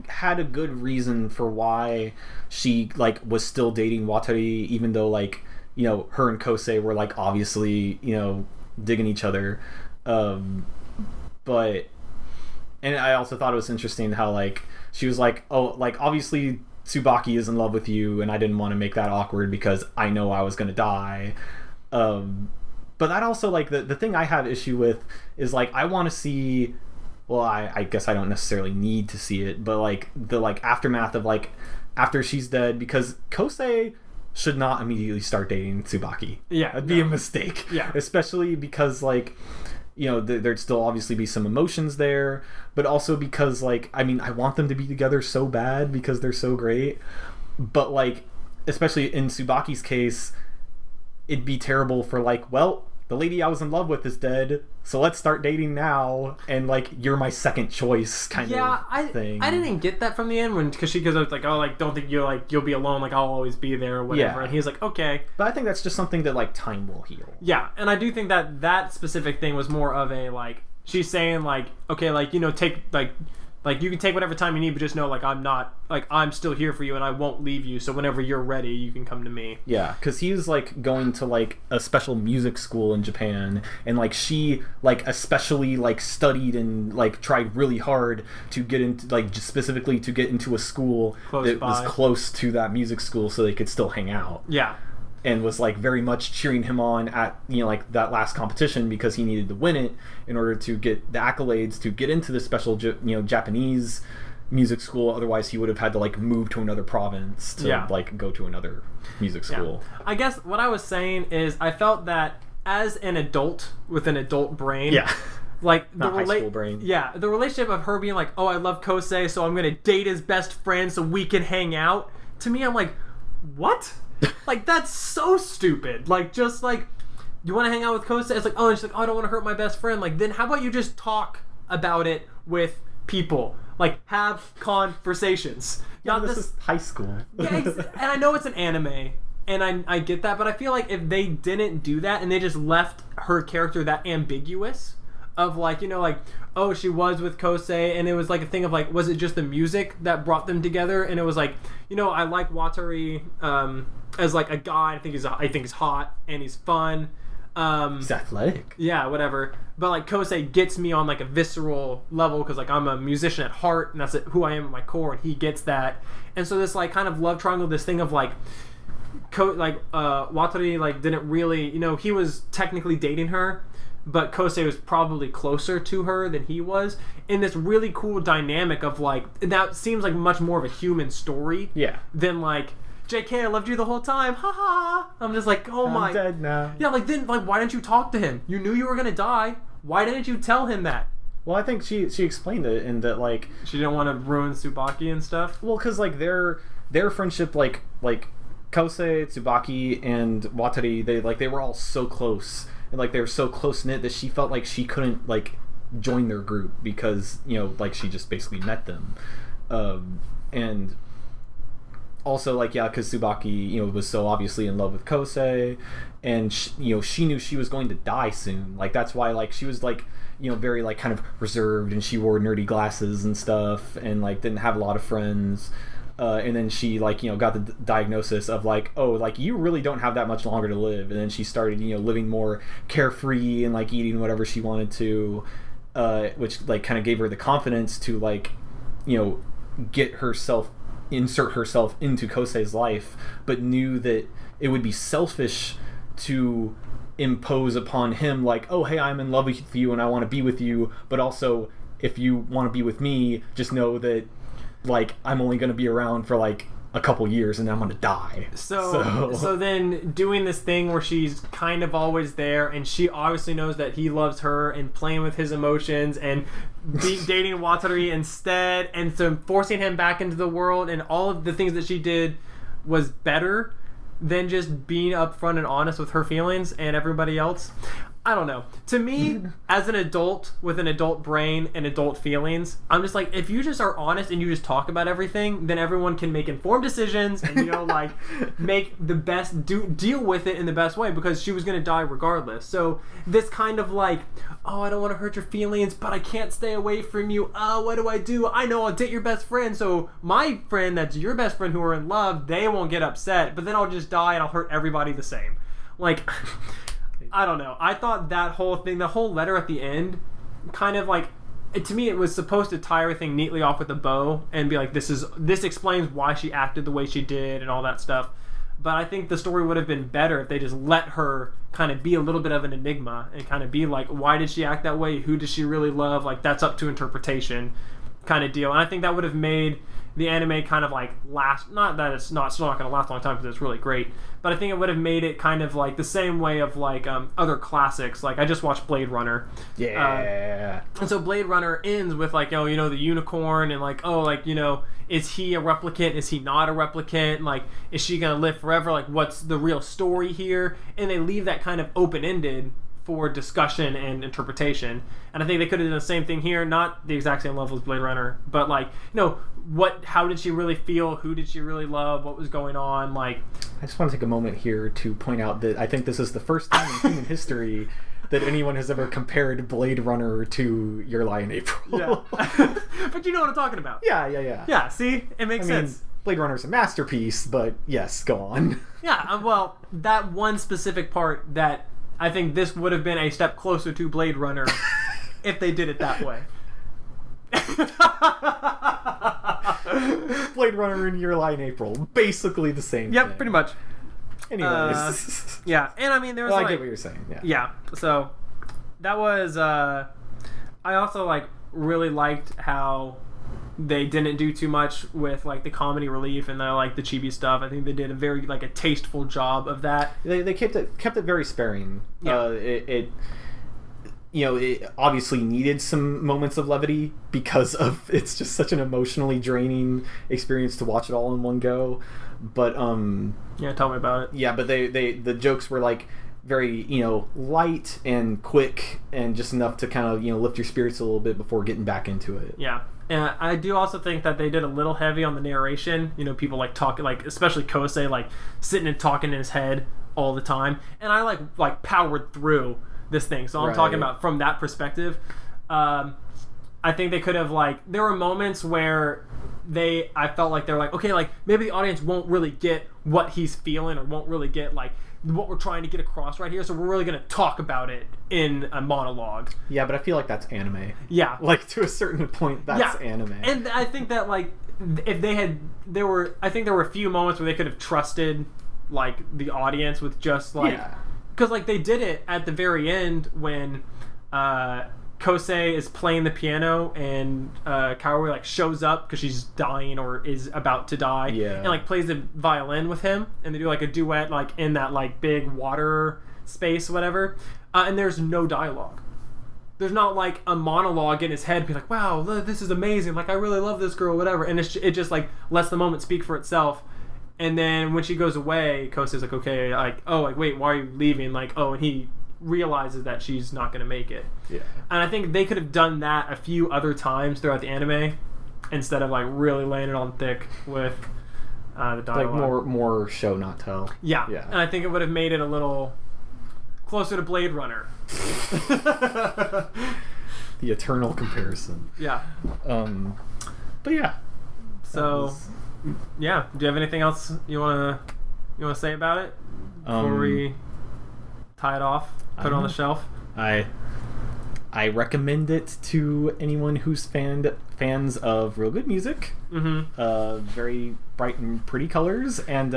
Speaker 1: had a good reason for why she, like, was still dating Watari, even though, like, you know, her and Kosei were like obviously, you know, digging each other. But and I also thought it was interesting how like she was like, oh, like obviously Tsubaki is in love with you and I didn't want to make that awkward because I know I was gonna die. But that also like the thing I have issue with is like I want to see, well, I guess I don't necessarily need to see it, but like the like aftermath of like after she's dead, because Kosei should not immediately start dating Tsubaki.
Speaker 3: Yeah,
Speaker 1: that'd be a mistake.
Speaker 3: Yeah,
Speaker 1: especially because like, you know, there'd still obviously be some emotions there, but also because like, I mean, I want them to be together so bad because they're so great, but like, especially in Tsubaki's case, it'd be terrible for like, well, the lady I was in love with is dead, so let's start dating now, and like, you're my second choice kind of thing.
Speaker 3: I didn't get that from the end because she goes like, oh, like, don't think you'll be alone, like, I'll always be there or whatever.
Speaker 1: Yeah.
Speaker 3: And he's like, okay.
Speaker 1: But I think that's just something that like time will heal.
Speaker 3: Yeah, and I do think that specific thing was more of a like, she's saying like, okay, like, you know, take like you can take whatever time you need, but just know like, I'm still here for you and I won't leave you, so whenever you're ready you can come to me.
Speaker 1: Yeah, because he's like going to like a special music school in Japan, and like she like especially like studied and like tried really hard to get into like just specifically to get into a school that was close to that music school so they could still hang out.
Speaker 3: Yeah.
Speaker 1: And was like very much cheering him on at, you know, like that last competition because he needed to win it in order to get the accolades to get into the special, you know, Japanese music school. Otherwise he would have had to like move to another province to like go to another music school.
Speaker 3: Yeah. I guess what I was saying is I felt that as an adult with an adult brain, like the
Speaker 1: high school brain.
Speaker 3: Yeah, the relationship of her being like, oh, I love Kosei, so I'm gonna date his best friend so we can hang out. To me, I'm like, what? Like, that's so stupid. Like, just like, you want to hang out with Kosei? It's like, oh, and she's like, oh, I don't want to hurt my best friend. Like, then how about you just talk about it with people? Like, have conversations.
Speaker 1: Yeah, this is high school.
Speaker 3: Yeah, and I know it's an anime, and I get that, but I feel like if they didn't do that and they just left her character that ambiguous, of like, you know, like, oh, she was with Kosei, and it was like a thing of like, was it just the music that brought them together? And it was like, you know, I like Watari as like a guy. I think he's hot and he's fun.
Speaker 1: He's athletic.
Speaker 3: Yeah, whatever. But like Kosei gets me on like a visceral level because like I'm a musician at heart and that's who I am at my core, and he gets that. And so this like kind of love triangle, this thing of like, Watari like didn't really, you know, he was technically dating her, but Kosei was probably closer to her than he was, in this really cool dynamic of like, that seems like much more of a human story than like, JK, I loved you the whole time, haha. I'm just like, oh my,
Speaker 1: I'm dead now.
Speaker 3: Yeah, like then like, why didn't you talk to him? You knew you were gonna die. Why didn't you tell him that?
Speaker 1: Well, I think she explained it in that like,
Speaker 3: she didn't want to ruin Tsubaki and stuff.
Speaker 1: Well, because like their friendship, like Kosei, Tsubaki, and Watari, they were all so close. And like they were so close knit that she felt like she couldn't like join their group because, you know, like she just basically met them, and also like, yeah, because Tsubaki, you know, was so obviously in love with Kosei, and you know, she knew she was going to die soon. Like that's why like she was like, you know, very like kind of reserved, and she wore nerdy glasses and stuff, and like didn't have a lot of friends. And then she like, you know, got the diagnosis of like, oh, like you really don't have that much longer to live. And then she started, you know, living more carefree and like eating whatever she wanted to, which like kind of gave her the confidence to like, you know, insert herself into Kosei's life, but knew that it would be selfish to impose upon him like, oh, hey, I'm in love with you and I want to be with you, but also if you want to be with me, just know that like I'm only going to be around for like a couple years and then I'm going to die.
Speaker 3: So then doing this thing where she's kind of always there, and she obviously knows that he loves her, and playing with his emotions and dating Watari instead, and so forcing him back into the world, and all of the things that she did was better than just being upfront and honest with her feelings and everybody else. I don't know. To me, as an adult with an adult brain and adult feelings, I'm just like, if you just are honest and you just talk about everything, then everyone can make informed decisions and, you know, like make the best, deal with it in the best way, because she was going to die regardless. So this kind of like, oh, I don't want to hurt your feelings, but I can't stay away from you. Oh, what do? I know I'll date your best friend. So my friend that's your best friend who are in love, they won't get upset, but then I'll just die and I'll hurt everybody the same. Like... I don't know. I thought that whole thing, the whole letter at the end, kind of like, to me, it was supposed to tie everything neatly off with a bow and be like, this explains why she acted the way she did and all that stuff. But I think the story would have been better if they just let her kind of be a little bit of an enigma and kind of be like, why did she act that way? Who does she really love? Like, that's up to interpretation. kind of deal. And I think that would have made the anime kind of like last, not that it's not still not going to last a long time because it's really great, but I think it would have made it kind of like the same way of like other classics. Like I just watched Blade Runner.
Speaker 1: Yeah.
Speaker 3: And so Blade Runner ends with like, oh, you know, the unicorn and like, oh, like, you know, is he a replicant? Is he not a replicant? Like, is she going to live forever? Like, what's the real story here? And they leave that kind of open-ended for discussion and interpretation. And I think they could have done the same thing here, not the exact same level as Blade Runner, but like, you know, how did she really feel? Who did she really love? What was going on? Like,
Speaker 1: I just want to take a moment here to point out that I think this is the first time in human history that anyone has ever compared Blade Runner to Your Lie in April.
Speaker 3: Yeah. But you know what I'm talking about.
Speaker 1: Yeah.
Speaker 3: Yeah, see? It makes sense.
Speaker 1: Blade Runner's a masterpiece, but yes, go on.
Speaker 3: Yeah, well, that one specific part that I think this would have been a step closer to Blade Runner if they did it that way.
Speaker 1: Blade Runner and Your Lie in April, basically the same thing.
Speaker 3: Yep, pretty much.
Speaker 1: Anyways.
Speaker 3: Yeah, and I mean, there was
Speaker 1: I get what you're saying, yeah.
Speaker 3: Yeah, so that was, I also, like, really liked how they didn't do too much with, like, the comedy relief and the chibi stuff. I think they did a very, like, a tasteful job of that.
Speaker 1: They kept it very sparing.
Speaker 3: Yeah.
Speaker 1: It obviously needed some moments of levity because of it's just such an emotionally draining experience to watch it all in one go. But
Speaker 3: yeah, tell me about it.
Speaker 1: Yeah, but the jokes were like very, light and quick and just enough to kind of, lift your spirits a little bit before getting back into it.
Speaker 3: Yeah. And I do also think that they did a little heavy on the narration. People like talking, like especially Kosei, like sitting and talking in his head all the time. And I like powered through this thing. So I'm talking about from that perspective. I think they could have there were moments where I felt like they're like, okay, like maybe the audience won't really get what he's feeling or won't really get like what we're trying to get across right here. So we're really going to talk about it in a monologue.
Speaker 1: Yeah, but I feel like that's anime.
Speaker 3: Yeah.
Speaker 1: Like to a certain point, that's anime.
Speaker 3: And I think that if they had, I think there were a few moments where they could have trusted the audience with just because they did it at the very end when Kosei is playing the piano and Kaori shows up because she's dying or is about to die, and plays the violin with him, and they do a duet in that big water space, whatever. And there's no dialogue. There's not a monologue in his head, be like, "Wow, this is amazing! I really love this girl, whatever." And it just lets the moment speak for itself. And then when she goes away, Kosei's like, "Okay, wait, why are you leaving?" And he realizes that she's not going to make it.
Speaker 1: Yeah. And
Speaker 3: I think they could have done that a few other times throughout the anime instead of really laying it on thick with the dialogue.
Speaker 1: More show not tell.
Speaker 3: Yeah. And I think it would have made it a little closer to Blade Runner.
Speaker 1: The eternal comparison.
Speaker 3: Yeah.
Speaker 1: But yeah.
Speaker 3: So yeah, do you have anything else you want to say about it before we tie it off? Put it on the shelf.
Speaker 1: I recommend it to anyone who's fans of real good music.
Speaker 3: Mm-hmm.
Speaker 1: Very bright and pretty colors and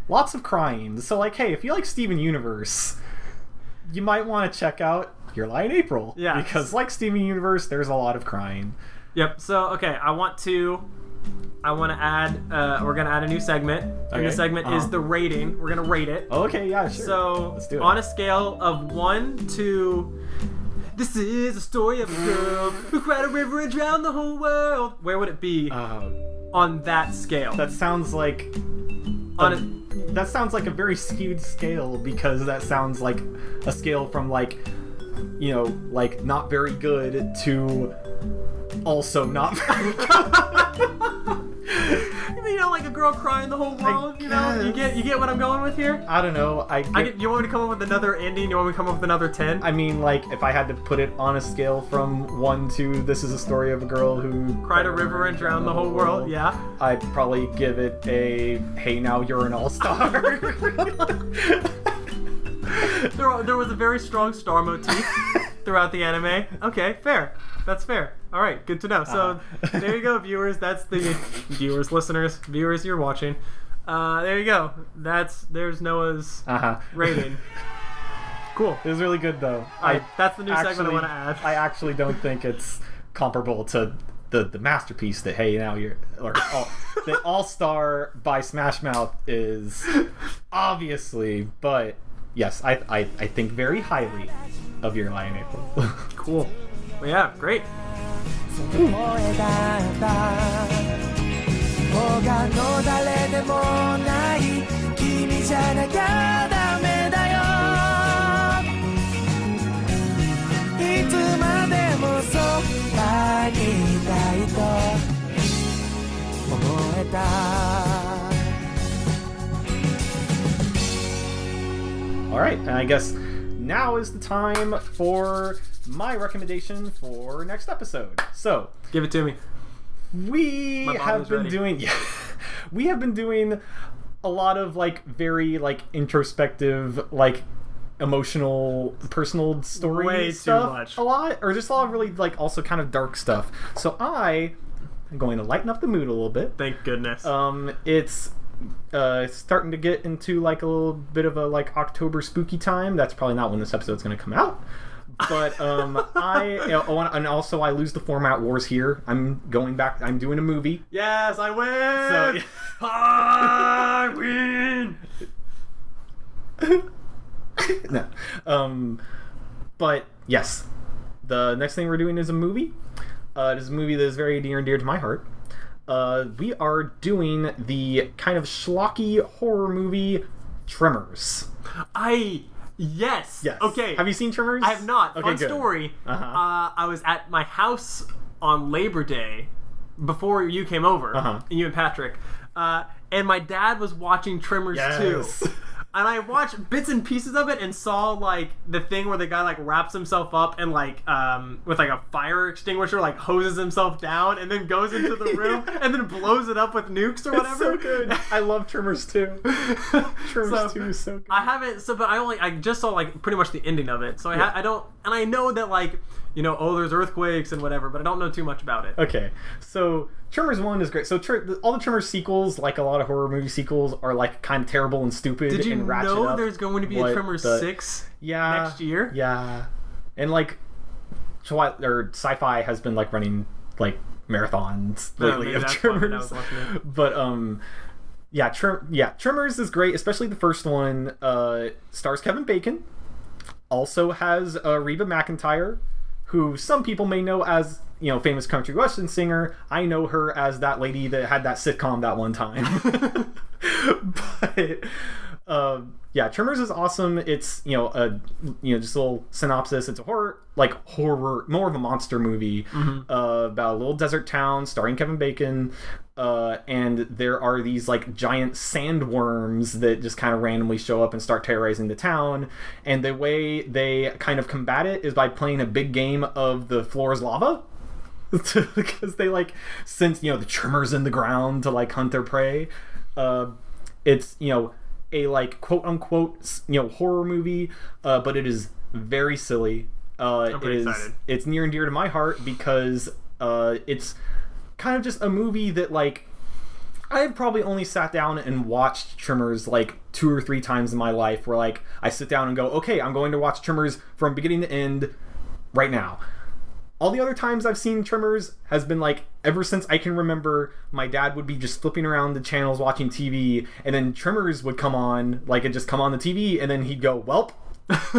Speaker 1: lots of crying. So hey, if you like Steven Universe, you might want to check out Your Lie in April.
Speaker 3: Yeah.
Speaker 1: Because like Steven Universe, there's a lot of crying.
Speaker 3: Yep. So okay, I want to add. We're gonna add a new segment. Okay. And the segment is the rating. We're gonna rate it.
Speaker 1: Okay, yeah, sure.
Speaker 3: So
Speaker 1: let's do it.
Speaker 3: On a scale of 1 to, this is a story of a girl who cried a river and drowned the whole world. Where would it be on that scale?
Speaker 1: That sounds like that sounds like a very skewed scale because that sounds like a scale from not very good to also not very good. A girl crying the whole world. You get what I'm going with here. I don't know.
Speaker 3: You want me to come up with another ending? You want me to come up with another 10?
Speaker 1: I mean, if I had to put it on a scale from 1 to this is a story of a girl who
Speaker 3: cried a river and drowned the whole world. Yeah.
Speaker 1: I'd probably give it a hey now you're an all-star.
Speaker 3: There was a very strong star motif throughout the anime. Okay, fair. That's fair. All right, good to know. So there you go, viewers. That's the listeners, you're watching. There you go. There's Noah's rating. Cool.
Speaker 1: It was really good though.
Speaker 3: All right, that's the new segment I want to add.
Speaker 1: I actually don't think it's comparable to the masterpiece that hey now you're the All-Star by Smash Mouth is obviously, but yes, I think very highly of Your Lie in April.
Speaker 3: Cool. Well, yeah, great.
Speaker 1: All right, and I guess now is the time for my recommendation for next episode. So,
Speaker 3: Give it to me.
Speaker 1: we
Speaker 3: My bottle
Speaker 1: have
Speaker 3: is
Speaker 1: been
Speaker 3: ready.
Speaker 1: doing we have been doing a lot of like very like introspective, like emotional, personal story
Speaker 3: Way too
Speaker 1: stuff.
Speaker 3: much.
Speaker 1: A lot, or just a lot of really like also kind of dark stuff. So I am going to lighten up the mood a little bit.
Speaker 3: Thank goodness.
Speaker 1: It's starting to get into like a little bit of a like October spooky time. That's probably not when this episode's going to come out. But and also I lose the format wars here. I'm going back. I'm doing a movie.
Speaker 3: Yes, I win!
Speaker 1: So
Speaker 3: I win!
Speaker 1: no. But yes, the next thing we're doing is a movie. It is a movie that is very near and dear to my heart. We are doing the kind of schlocky horror movie Tremors.
Speaker 3: Yes.
Speaker 1: Yes.
Speaker 3: Okay.
Speaker 1: Have you seen Tremors?
Speaker 3: I have not.
Speaker 1: Okay,
Speaker 3: Fun
Speaker 1: good.
Speaker 3: story.
Speaker 1: Uh-huh.
Speaker 3: I was at my house on Labor Day before you came over,
Speaker 1: Uh-huh.
Speaker 3: and you and Patrick, and my dad was watching Tremors
Speaker 1: Yes.
Speaker 3: too. And I watched bits and pieces of it and saw like the thing where the guy like wraps himself up and like with like a fire extinguisher like hoses himself down and then goes into the room and then blows it up with nukes or whatever.
Speaker 1: It's so good. I love Tremors 2. Tremors 2 is so good.
Speaker 3: I haven't, but I just saw like pretty much the ending of it. So I don't, and I know that like, you know, oh, there's earthquakes and whatever, but I don't know too much about it.
Speaker 1: Okay, so Tremors 1 is great. So all the Tremors sequels, like a lot of horror movie sequels, are like kind of terrible and stupid.
Speaker 3: Did you
Speaker 1: and ratchet
Speaker 3: know
Speaker 1: up
Speaker 3: there's going to be a
Speaker 1: what
Speaker 3: Tremors
Speaker 1: the-
Speaker 3: 6
Speaker 1: Yeah,
Speaker 3: next year?
Speaker 1: Yeah, and like, Sci-Fi has been like running like marathons lately
Speaker 3: maybe
Speaker 1: of
Speaker 3: that's why I
Speaker 1: Tremors.
Speaker 3: was watching it.
Speaker 1: But Tremors is great, especially the first one. Stars Kevin Bacon. Also has Reba McEntire, who some people may know as, you know, famous country western singer. I know her as that lady that had that sitcom that one time. But yeah, Tremors is awesome. It's, you know, just a little synopsis. It's a horror, more of a monster movie about a little desert town starring Kevin Bacon. And there are these like giant sandworms that just kind of randomly show up and start terrorizing the town. And the way they kind of combat it is by playing a big game of the floor is lava. Because they like sense, you know, the tremors in the ground to like hunt their prey. It's, you know, a like quote unquote, you know, horror movie, but it is very silly.
Speaker 3: I'm pretty excited.
Speaker 1: It's near and dear to my heart because it's kind of just a movie that like I've probably only sat down and watched Tremors like 2 or 3 times in my life, where like I sit down and go, okay, I'm going to watch Tremors from beginning to end right now. All the other times I've seen Tremors has been like, ever since I can remember, my dad would be just flipping around the channels watching TV, and then Tremors would come on, like it'd just come on the TV, and then he'd go, welp,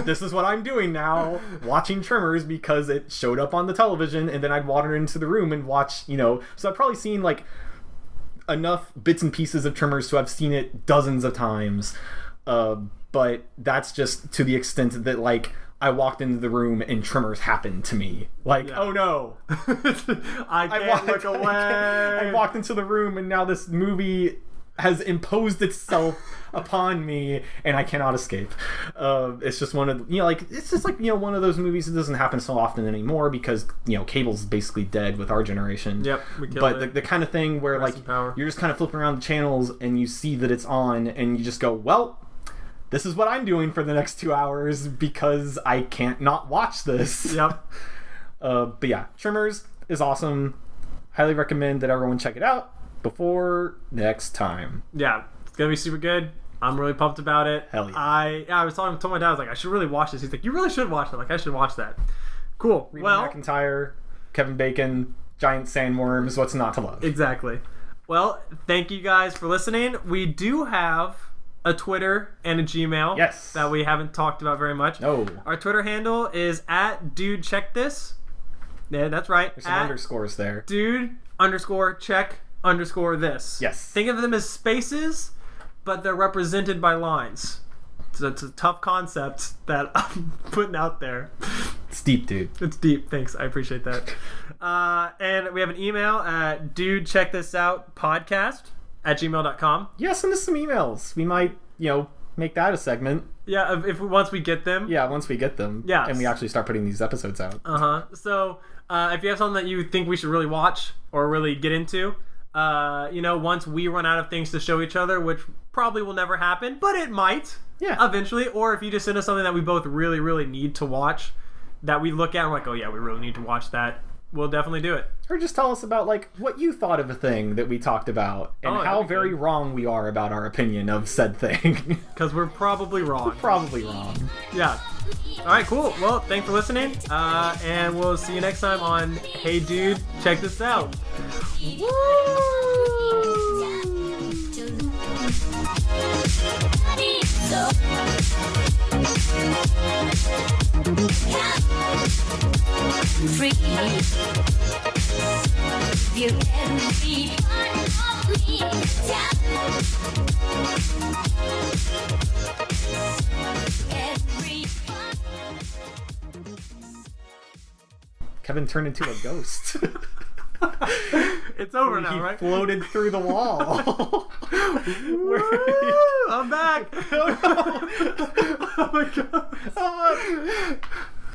Speaker 1: this is what I'm doing now, watching Tremors because it showed up on the television, and then I'd wander into the room and watch, you know, so I've probably seen like enough bits and pieces of Tremors to have seen it dozens of times, but that's just to the extent that like I walked into the room and Tremors happened to me. Like,
Speaker 3: Yeah.
Speaker 1: oh no.
Speaker 3: I can't look away.
Speaker 1: I walked into the room and now this movie has imposed itself upon me and I cannot escape. It's just one of, you know, like, it's just like, you know, one of those movies that doesn't happen so often anymore because, you know, cable's basically dead with our generation.
Speaker 3: Yep, we killed
Speaker 1: But
Speaker 3: it.
Speaker 1: the kind of thing where
Speaker 3: Rest in
Speaker 1: like
Speaker 3: power.
Speaker 1: you're just kind of flipping around the channels and you see that it's on and you just go, well, this is what I'm doing for the next 2 hours because I can't not watch this.
Speaker 3: Yep.
Speaker 1: But yeah, Tremors is awesome. Highly recommend that everyone check it out before next time.
Speaker 3: Yeah, it's gonna be super good. I'm really pumped about it.
Speaker 1: Hell yeah.
Speaker 3: I was told my dad, I was like, I should really watch this. He's like, you really should watch it. Like, I should watch that. Cool.
Speaker 1: Reba
Speaker 3: Well,
Speaker 1: McEntire, Kevin Bacon, giant sandworms. What's not to love?
Speaker 3: Exactly. Well, thank you guys for listening. We do have a Twitter and a Gmail.
Speaker 1: Yes.
Speaker 3: That we haven't talked about very much.
Speaker 1: No.
Speaker 3: Our Twitter handle is @dudecheckthis. Yeah, that's right.
Speaker 1: There's some underscores there.
Speaker 3: Dude_check_this.
Speaker 1: Yes.
Speaker 3: Think of them as spaces, but they're represented by lines. So it's a tough concept that I'm putting out there.
Speaker 1: It's deep, dude.
Speaker 3: It's deep. Thanks. I appreciate that. And we have an email at dudecheckthisoutpodcast@gmail.com.
Speaker 1: Yeah, send us some emails. We might, make that a segment.
Speaker 3: Yeah, once we get them.
Speaker 1: Yeah, once we get them.
Speaker 3: Yes.
Speaker 1: And we actually start putting these episodes out.
Speaker 3: So if you have something that you think we should really watch or really get into, once we run out of things to show each other, which probably will never happen, but it might.
Speaker 1: Yeah.
Speaker 3: Eventually. Or if you just send us something that we both really, really need to watch, that we look at and we're like, oh yeah, we really need to watch that, we'll definitely do it.
Speaker 1: Or just tell us about, what you thought of a thing that we talked about and how very wrong we are about our opinion of said thing.
Speaker 3: Because we're probably wrong.
Speaker 1: Probably wrong.
Speaker 3: Yeah. All right, cool. Well, thanks for listening. And we'll see you next time on Hey Dude, Check This Out. Woo!
Speaker 2: Free. You every part of me. Every part.
Speaker 1: Kevin turned into a ghost.
Speaker 3: It's over now,
Speaker 1: He
Speaker 3: right?
Speaker 1: floated through the wall.
Speaker 3: I'm back.
Speaker 1: Oh my god.